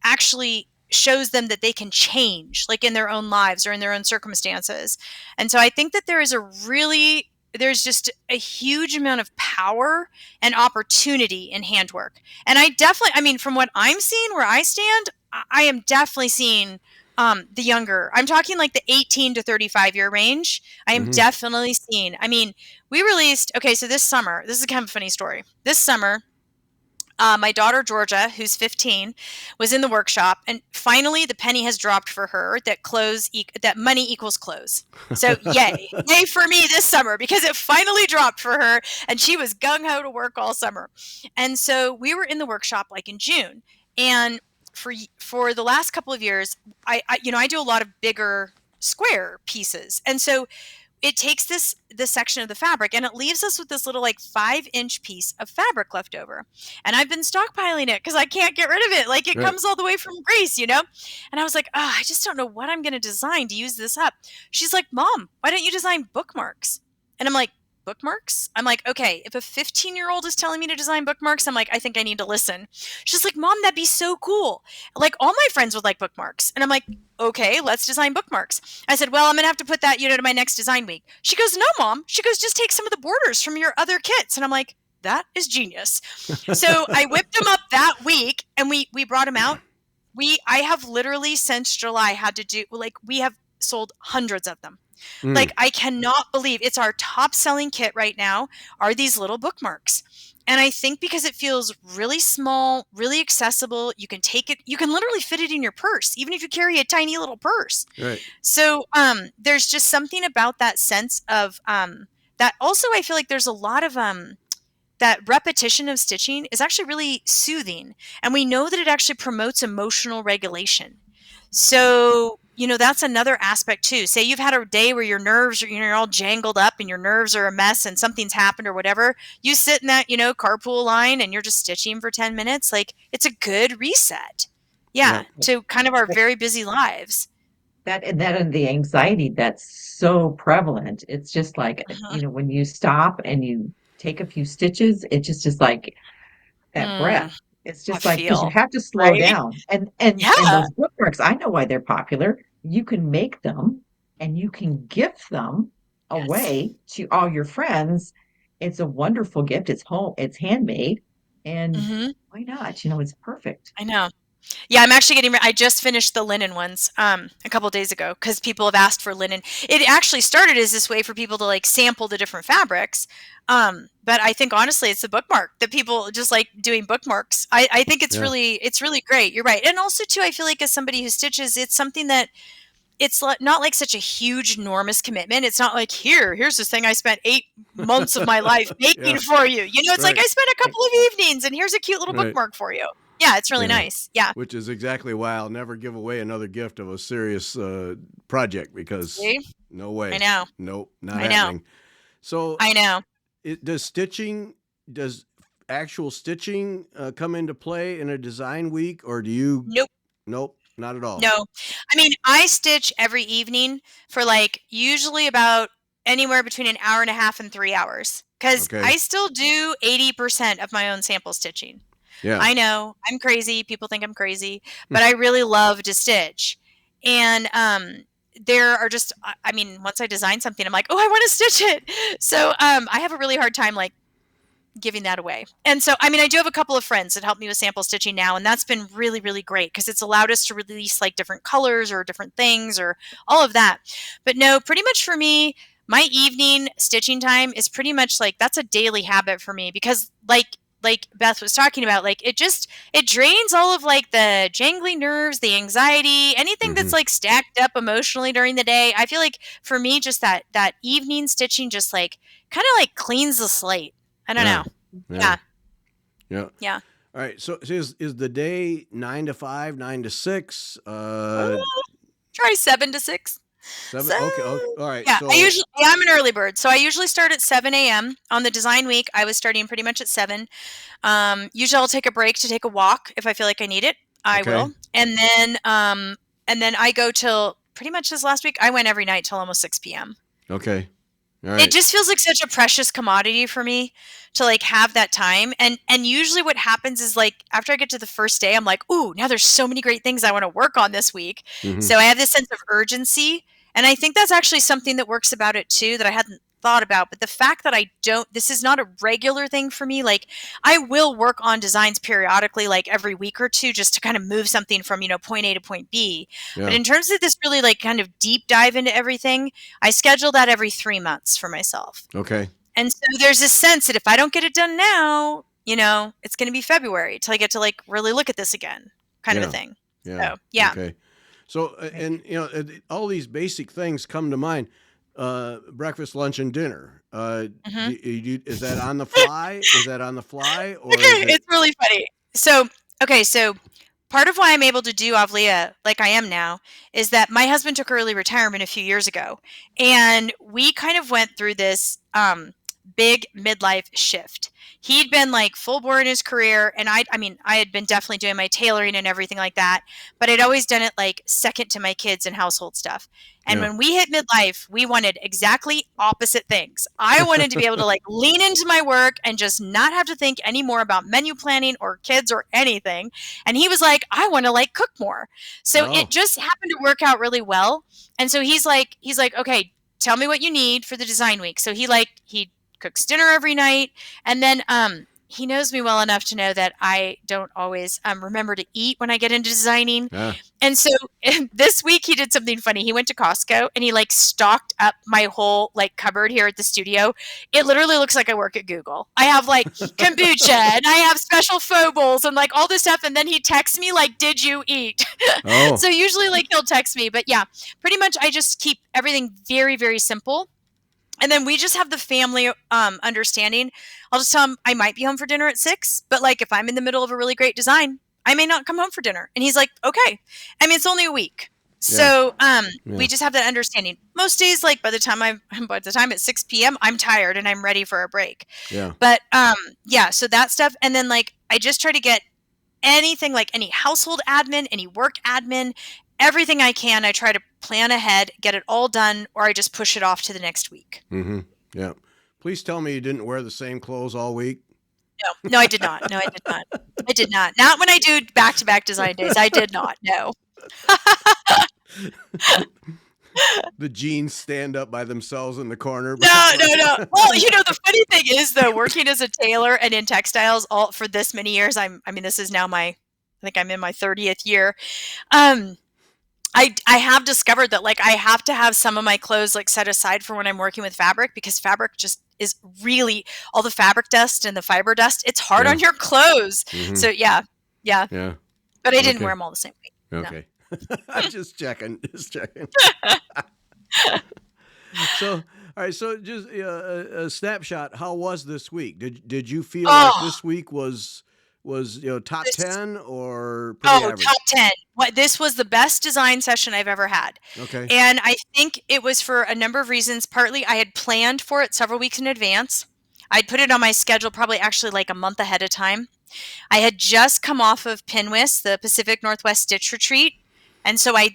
actually shows them that they can change, like in their own lives or in their own circumstances. And so I think that there's just a huge amount of power and opportunity in handwork. And I mean, from what I'm seeing where I stand, I am definitely seeing the younger, I'm talking like the 18 to 35 year range. I am definitely seeing, I mean, we released, okay, so this summer, this is kind of a funny story. This summer, my daughter Georgia, who's 15, was in the workshop, and finally the penny has dropped for her that that money equals clothes. So yay for me this summer, because it finally dropped for her, and she was gung ho to work all summer. And so we were in the workshop like in June, and for the last couple of years, I do a lot of bigger square pieces, and so it takes this section of the fabric and it leaves us with this little like 5-inch piece of fabric left over. And I've been stockpiling it because I can't get rid of it. Like, it comes all the way from Greece, And I was like, I just don't know what I'm going to design to use this up. She's like, Mom, why don't you design bookmarks? And I'm like, bookmarks? I'm like, okay, if a 15-year-old is telling me to design bookmarks, I'm like, I think I need to listen. She's like, Mom, that'd be so cool. Like, all my friends would like bookmarks. And I'm like, okay, let's design bookmarks. I said, well, I'm going to have to put that unit in my next design week. She goes, no, Mom. She goes, just take some of the borders from your other kits. And I'm like, that is genius. So I whipped them up that week and we brought them out. I have literally since July had to do, like, we have sold hundreds of them. Like, I cannot believe it's our top selling kit right now are these little bookmarks. And I think because it feels really small, really accessible, you can take it, you can literally fit it in your purse, even if you carry a tiny little purse. Right. So there's just something about that sense of that. Also, I feel like there's a lot of that repetition of stitching is actually really soothing. And we know that it actually promotes emotional regulation. So, that's another aspect too. Say you've had a day where your nerves are, you're all jangled up and your nerves are a mess and something's happened or whatever. You sit in that, carpool line and you're just stitching for 10 minutes. Like, it's a good reset. Yeah. To kind of our very busy lives. That and the anxiety that's so prevalent. It's just like, when you stop and you take a few stitches, it's just like that breath. It's just like, because you have to slow right? down. And those bookmarks, I know why they're popular. You can make them and you can gift them away to all your friends. It's a wonderful gift. It's it's handmade. And why not? It's perfect. I know. Yeah, I'm actually I just finished the linen ones a couple days ago because people have asked for linen. It actually started as this way for people to like sample the different fabrics. But I think honestly it's the bookmark that people just like doing bookmarks. I think it's really great. You're right. And also too, I feel like as somebody who stitches, it's something that it's not like such a huge, enormous commitment. It's not like, here's this thing I spent 8 months of my life making for you. It's like I spent a couple of evenings and here's a cute little bookmark for you. Yeah, it's really nice. Yeah. Which is exactly why I'll never give away another gift of a serious project because no way. I know. Nope, not happening. So I know. Does actual stitching come into play in a design week, or do you? Nope, not at all. No. I mean, I stitch every evening for like usually about anywhere between an hour and a half and 3 hours because I still do 80% of my own sample stitching. Yeah. I know I'm crazy. People think I'm crazy, but I really love to stitch. And there are just, I mean, once I design something, I'm like, oh, I want to stitch it. So I have a really hard time like giving that away. And so, I mean, I do have a couple of friends that help me with sample stitching now, and that's been really, really great because it's allowed us to release like different colors or different things or all of that. But no, pretty much for me, my evening stitching time is pretty much like that's a daily habit for me because like Beth was talking about, like it drains all of like the jangly nerves, the anxiety, anything that's like stacked up emotionally during the day. I feel like for me, just that evening stitching just like kind of like cleans the slate. I don't know. Yeah. All right. So is the day 9 to 5, 9 to 6? Try 7 to 6. 7. Okay. All right. Yeah, So I'm an early bird, so I usually start at 7 a.m. On the design week. I was starting pretty much at 7. Usually, I'll take a break to take a walk if I feel like I need it. I will, and then I go till pretty much this last week, I went every night till almost 6 p.m. Okay. All It right. just feels like such a precious commodity for me to like have that time. And usually what happens is like after I get to the first day, I'm like, ooh, now there's so many great things I want to work on this week. Mhm. So I have this sense of urgency. And I think that's actually something that works about it too that I hadn't thought about. But the fact that this is not a regular thing for me. Like I will work on designs periodically, like every week or two, just to kind of move something from, point A to point B. But Yeah. in terms of this really like kind of deep dive into everything, I schedule that every 3 months for myself. Okay. And so there's this sense that if I don't get it done now, it's going to be February till I get to like really look at this again, kind of Yeah. a thing. Yeah. So, yeah. Okay. So, and all these basic things come to mind. Breakfast, lunch, and dinner. Mhm. Is that on the fly? Is that on the fly, or is it? It's really funny. So, okay, so part of why I'm able to do Avlea like I am now is that my husband took early retirement a few years ago, and we kind of went through this big midlife shift. He'd been like full bore in his career, and I had been definitely doing my tailoring and everything like that, but I'd always done it like second to my kids and household stuff. And Yeah. when we hit midlife, we wanted exactly opposite things. I wanted to be able to like lean into my work and just not have to think anymore about menu planning or kids or anything. And he was like, I want to like cook more. So Oh. it just happened to work out really well. And so he's like, okay, tell me what you need for the design week. So he cooks dinner every night. And then he knows me well enough to know that I don't always remember to eat when I get into designing. Yeah. And so this week he did something funny. He went to Costco and he like stocked up my whole like cupboard here at the studio. It literally looks like I work at Google. I have like kombucha and I have special faux bowls and like all this stuff. And then he texts me like, did you eat? Oh. So usually like he'll text me, but yeah, pretty much I just keep everything very, very simple. And then we just have the family understanding. I'll just tell him I might be home for dinner at 6, but like if I'm in the middle of a really great design, I may not come home for dinner. And he's like, okay. I mean, it's only a week. So we just have that understanding. Most days, like by the time it's 6 p.m., I'm tired and I'm ready for a break. Yeah. But yeah, so that stuff. And then like I just try to get anything like any household admin, any work admin, everything I can. I try to plan ahead, get it all done, or I just push it off to the next week. Mm-hmm. Yeah. Please tell me you didn't wear the same clothes all week. No, I did not. No, I did not. I did not. Not when I do back-to-back design days. I did not. No. The jeans stand up by themselves in the corner. No. Well, the funny thing is though, working as a tailor and in textiles all for this many years, this is now I think I'm in my 30th year. I have discovered that like I have to have some of my clothes like set aside for when I'm working with fabric because fabric just is really all the fabric dust and the fiber dust. It's hard on your clothes. Mhm. So yeah. Yeah. But I didn't Okay. wear them all the same week. Okay. I'm just checking. So, all right. So, just a snapshot. How was this week? Did you feel like this week was top 10 or pretty average? Top 10. This was the best design session I've ever had. Okay. And I think it was for a number of reasons. Partly, I had planned for it several weeks in advance. I'd put it on my schedule probably actually like a month ahead of time. I had just come off of PNWIS, the Pacific Northwest Stitch Retreat. And so I'd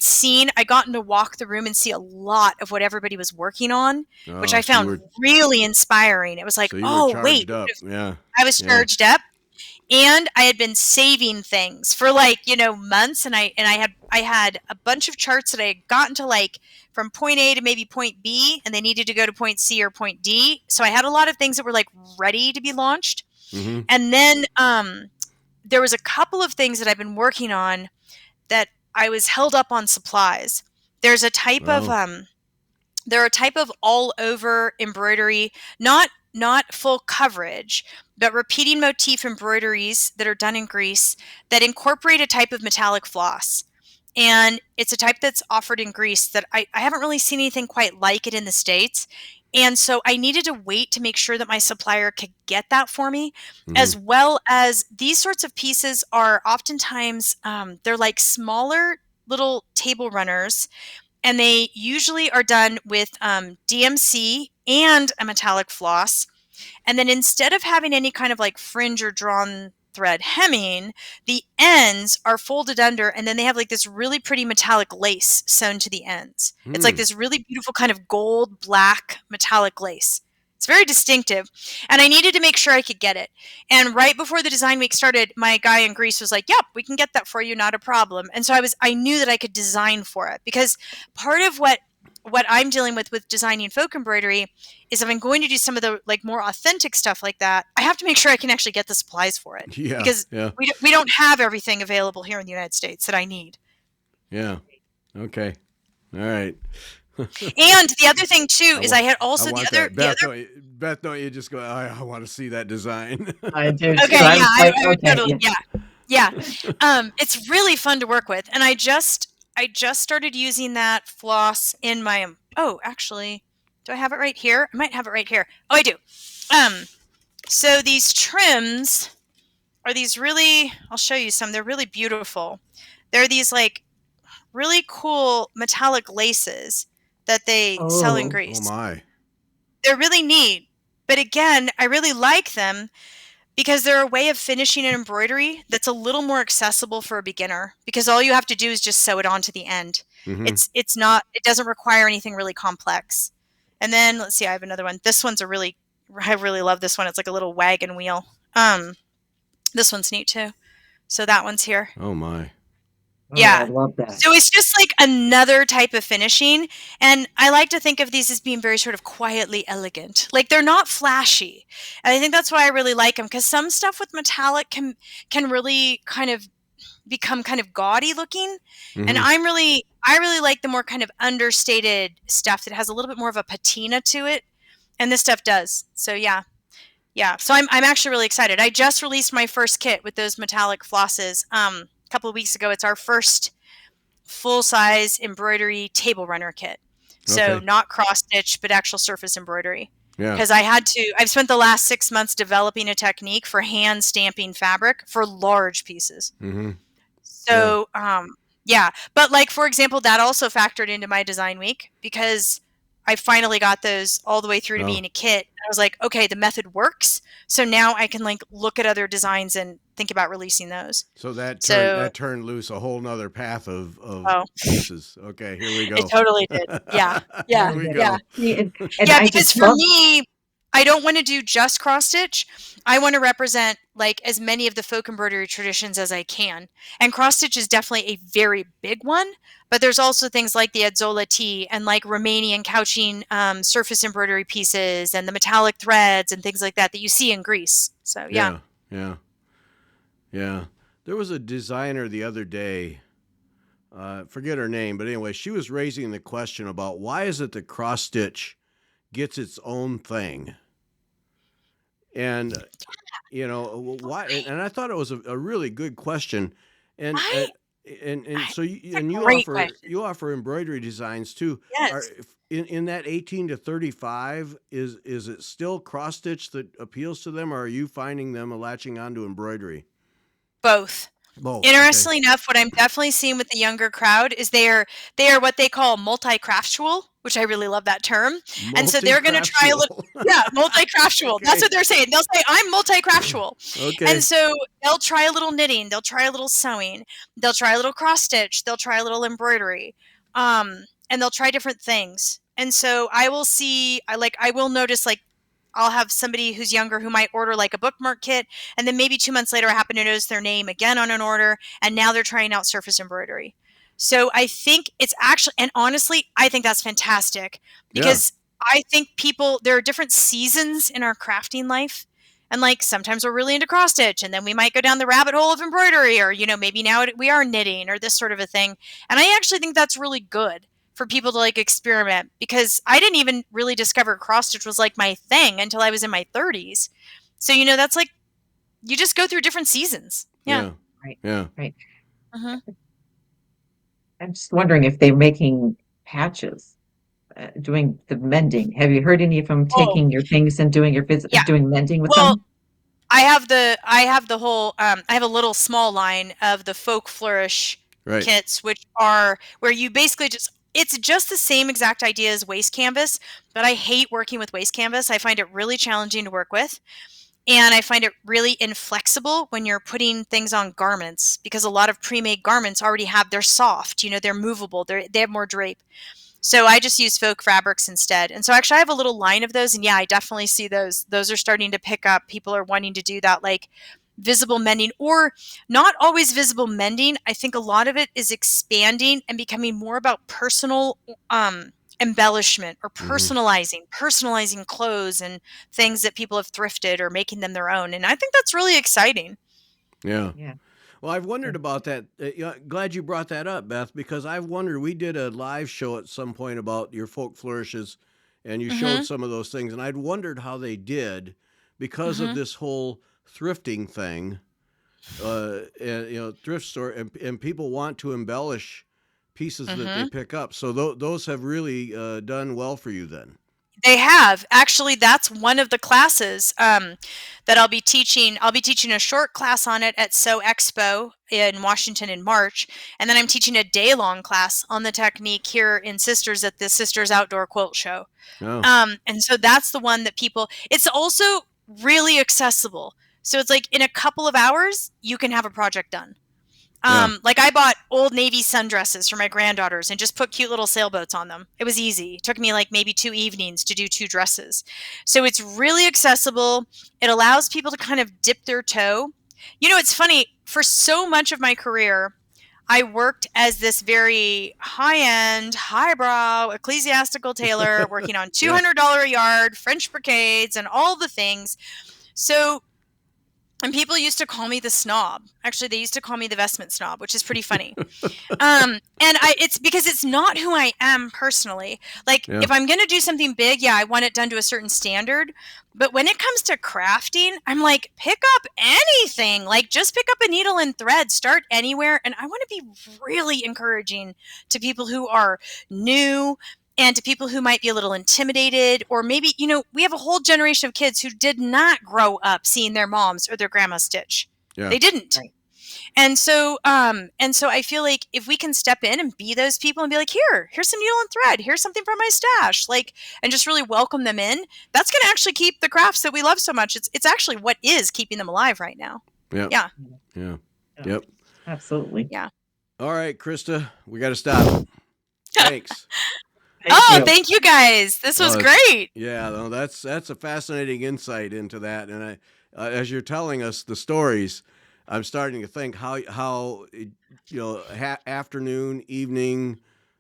gotten to walk the room and see a lot of what everybody was working on, which I found really inspiring. It was like, So you were wait, charged up. Yeah. I was charged up. And I had been saving things for like, months. And I had a bunch of charts that I had gotten to like from point A to maybe point B, and they needed to go to point C or point D. So I had a lot of things that were like ready to be launched. Mm-hmm. And then there was a couple of things that I've been working on that I was held up on supplies. There's a type of they're a type of all over embroidery, not full coverage, but repeating motif embroideries that are done in Greece that incorporate a type of metallic floss. And it's a type that's offered in Greece that I haven't really seen anything quite like it in the States. And so I needed to wait to make sure that my supplier could get that for me, as well as these sorts of pieces are oftentimes, they're like smaller little table runners, and they usually are done with DMC and a metallic floss. And then instead of having any kind of like fringe or drawn thread hemming, the ends are folded under, and then they have like this really pretty metallic lace sewn to the ends. It's like this really beautiful kind of gold black metallic lace. It's very distinctive, and I needed to make sure I could get it. And right before the design week started, my guy in Greece was like, "Yep, we can get that for you, not a problem." And so I knew that I could design for it, because part of what I'm dealing with designing folk embroidery is if I'm going to do some of the like more authentic stuff like that, I have to make sure I can actually get the supplies for it, Yeah. because Yeah. we don't have everything available here in the United States that I need. Yeah. Okay. All right. And the other thing too is I had also want the other that. Beth, don't you just go, I want to see that design. I do too. Okay, I yeah, was like, I would okay, totally, yeah. yeah. It's really fun to work with, and I just started using that floss in my. Oh, actually, do I have it right here? I might have it right here. Oh, I do. So these trims are these really. I'll show you some. They're really beautiful. They're these like really cool metallic laces that they sell in Oh. Greece. Oh my. They're really neat, but again, I really like them because they're a way of finishing an embroidery that's a little more accessible for a beginner, because all you have to do is just sew it onto the end. Mm-hmm. It doesn't require anything really complex. And then let's see, I have another one. This one's I really love this one. It's like a little wagon wheel. This one's neat too. So that one's here. Oh my. Yeah. I love that. So it's just like another type of finishing. And I like to think of these as being very sort of quietly elegant. Like they're not flashy. And I think that's why I really like them, because some stuff with metallic can really kind of become kind of gaudy looking. Mm-hmm. And I really like the more kind of understated stuff that has a little bit more of a patina to it. And this stuff does. So yeah. Yeah. So I'm actually really excited. I just released my first kit with those metallic flosses. A couple of weeks ago. It's our first full-size embroidery table runner kit. So Okay. not cross stitch, but actual surface embroidery. Yeah. Because I've spent the last 6 months developing a technique for hand stamping fabric for large pieces. Mm-hmm. So, yeah. But like, for example, that also factored into my design week, because I finally got those all the way through to being a kit. I was like, okay, the method works. So now I can like look at other designs and think about releasing those. So that So- turned loose a whole nother path of Oh. pieces. Okay, here we go. It totally did. Yeah. Yeah. Here we go. Yeah. See, and Yeah, I because just for love, me, I don't want to do just cross stitch. I want to represent like as many of the folk embroidery traditions as I can. And cross stitch is definitely a very big one, but there's also things like the Adzola tea and like Romanian couching surface embroidery pieces and the metallic threads and things like that you see in Greece. So yeah. Yeah. There was a designer the other day, forget her name, but anyway, she was raising the question about why is it that cross stitch gets its own thing, and why? And I thought it was a really good question, and Right. so you great offer question. embroidery designs too. Yes. In that 18 to 35, is it still cross stitch that appeals to them, or are you finding them latching onto embroidery? Both. Both. Interestingly enough, what I'm definitely seeing with the younger crowd is they are what they call multi-craftual, which I really love that term. And so they're going to try a little, multi-craftual. Okay. That's what they're saying. They'll say, I'm multi-craftual. Okay. And so they'll try a little knitting, they'll try a little sewing, they'll try a little cross stitch, they'll try a little embroidery, and they'll try different things. And so I will notice like I'll have somebody who's younger who might order like a bookmark kit, and then maybe 2 months later I happen to notice their name again on an order, and now they're trying out surface embroidery. So I think it's actually, and honestly, I think that's fantastic, because I think there are different seasons in our crafting life. And like sometimes we're really into cross stitch, and then we might go down the rabbit hole of embroidery, or maybe now we are knitting or this sort of a thing. And I actually think that's really good for people to like experiment, because I didn't even really discover cross stitch was like my thing until I was in my 30s. So that's like you just go through different seasons. Yeah. Right. Yeah. Right. Mm-hmm. I'm just wondering if they're making patches, doing the mending. Have you heard any of them taking your things and doing doing mending with them? I have the whole I have a little small line of the Folk Flourish kits, which are where you basically it's just the same exact idea as waste canvas, but I hate working with waste canvas. I find it really challenging to work with. And I find it really inflexible when you're putting things on garments, because a lot of pre-made garments already they're soft, they're movable, they have more drape. So I just use folk fabrics instead. And so actually I have a little line of those, and yeah, I definitely see those. Those are starting to pick up. People are wanting to do that, like visible mending, or not always visible mending. I think a lot of it is expanding and becoming more about personal embellishment, or personalizing clothes and things that people have thrifted, or making them their own. And I think that's really exciting. Yeah. Yeah. Well, I've wondered about that. Glad you brought that up, Beth, because I've wondered. We did a live show at some point about your folk flourishes, and you showed Mm-hmm. some of those things, and I'd wondered how they did because of Mm-hmm. this whole thrifting thing. And thrift store, and people want to embellish pieces that they Mm-hmm. pick up. So those have really done well for you then. They have. Actually, that's one of the classes that I'll be teaching. I'll be teaching a short class on it at Sew Expo in Washington in March. And then I'm teaching a day-long class on the technique here in Sisters at the Sisters Outdoor Quilt Show. Oh, And so that's the one that it's also really accessible. So it's like in a couple of hours, you can have a project done. yeah, Like I bought old Navy sundresses for my granddaughters and just put cute little sailboats on them. It was easy. It took me like maybe 2 evenings to do 2 dresses. So it's really accessible. It allows people to kind of dip their toe. It's funny, for so much of my career, I worked as this very high-end, highbrow ecclesiastical tailor working on yeah, $200 a yard, French brocades, and all the things. So, and people used to call me the snob. Actually, they used to call me the vestment snob, which is pretty funny. It's because it's not who I am personally. Like, yeah, if I'm going to do something big, yeah, I want it done to a certain standard. But when it comes to crafting, I'm like, pick up anything. Like, just pick up a needle and thread, start anywhere. And I want to be really encouraging to people who are new, and to people who might be a little intimidated, or maybe, we have a whole generation of kids who did not grow up seeing their moms or their grandma stitch. yeah, They didn't. Right. And so I feel like if we can step in and be those people and be like, here's some needle and thread, here's something from my stash, like, and just really welcome them in, that's going to actually keep the crafts that we love so much. It's actually what is keeping them alive right now. yeah, Yeah. yeah, Yeah. yep. Absolutely. Yeah. All right, Krista, we got to stop. Thanks. Thank you. Thank you guys. This was great. Yeah, no, that's a fascinating insight into that, and as you're telling us the stories, I'm starting to think how afternoon, evening,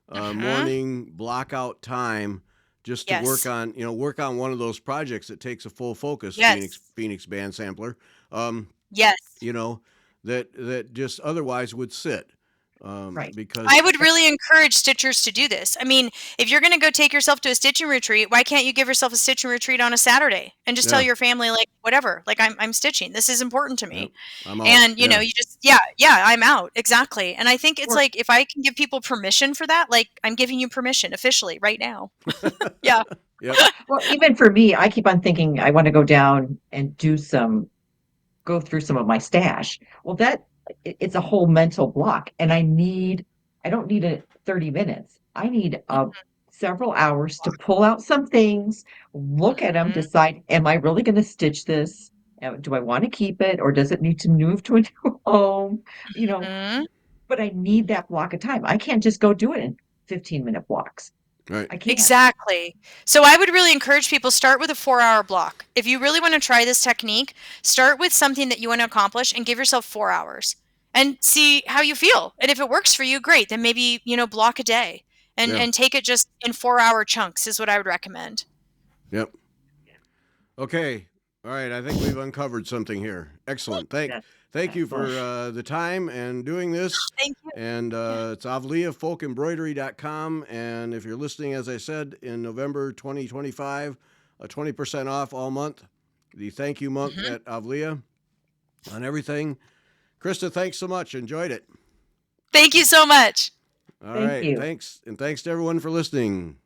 Uh-huh. morning, block out time just to Yes. work on one of those projects that takes a full focus. Yes. Phoenix Band Sampler, um, Yes. you know, that just otherwise would sit, Right. because I would really encourage stitchers to do this. I mean, if you're going to go take yourself to a stitching retreat, why can't you give yourself a stitching retreat on a Saturday and just tell yeah, your family, like, whatever, like, I'm stitching. This is important to yep, me. I'm out. And, Yeah, you just, yeah, I'm out. Exactly. And I think it's Or like, if I can give people permission for that, like, I'm giving you permission officially right now. Yeah. yep, well, even for me, I keep on thinking I want to go down and go through some of my stash. Well, it's a whole mental block, and I don't need 30 minutes. I need several hours to pull out some things, look at them, Mhm. decide, am I really going to stitch this? Do I want to keep it, or does it need to move to a new home? You know, Mhm. but I need that block of time. I can't just go do it in 15-minute blocks. right, I can't. Exactly. So I would really encourage people, start with a 4-hour block. If you really want to try this technique, start with something that you want to accomplish and give yourself 4 hours and see how you feel. And if it works for you, great. Then maybe, block a day and yeah, and take it just in 4-hour chunks is what I would recommend. yep. Okay. All right. I think we've uncovered something here. Excellent. Yes, Thank you for excellent. the time and doing this. Thank you. And Yeah. it's avleafolkembroidery.com. And if you're listening, as I said, in November 2025, 20% off all month, the thank you month Mhm. at Avlea on everything. Krista, thanks so much. Enjoyed it. Thank you so much. All Thank right. you. Thanks. And thanks to everyone for listening.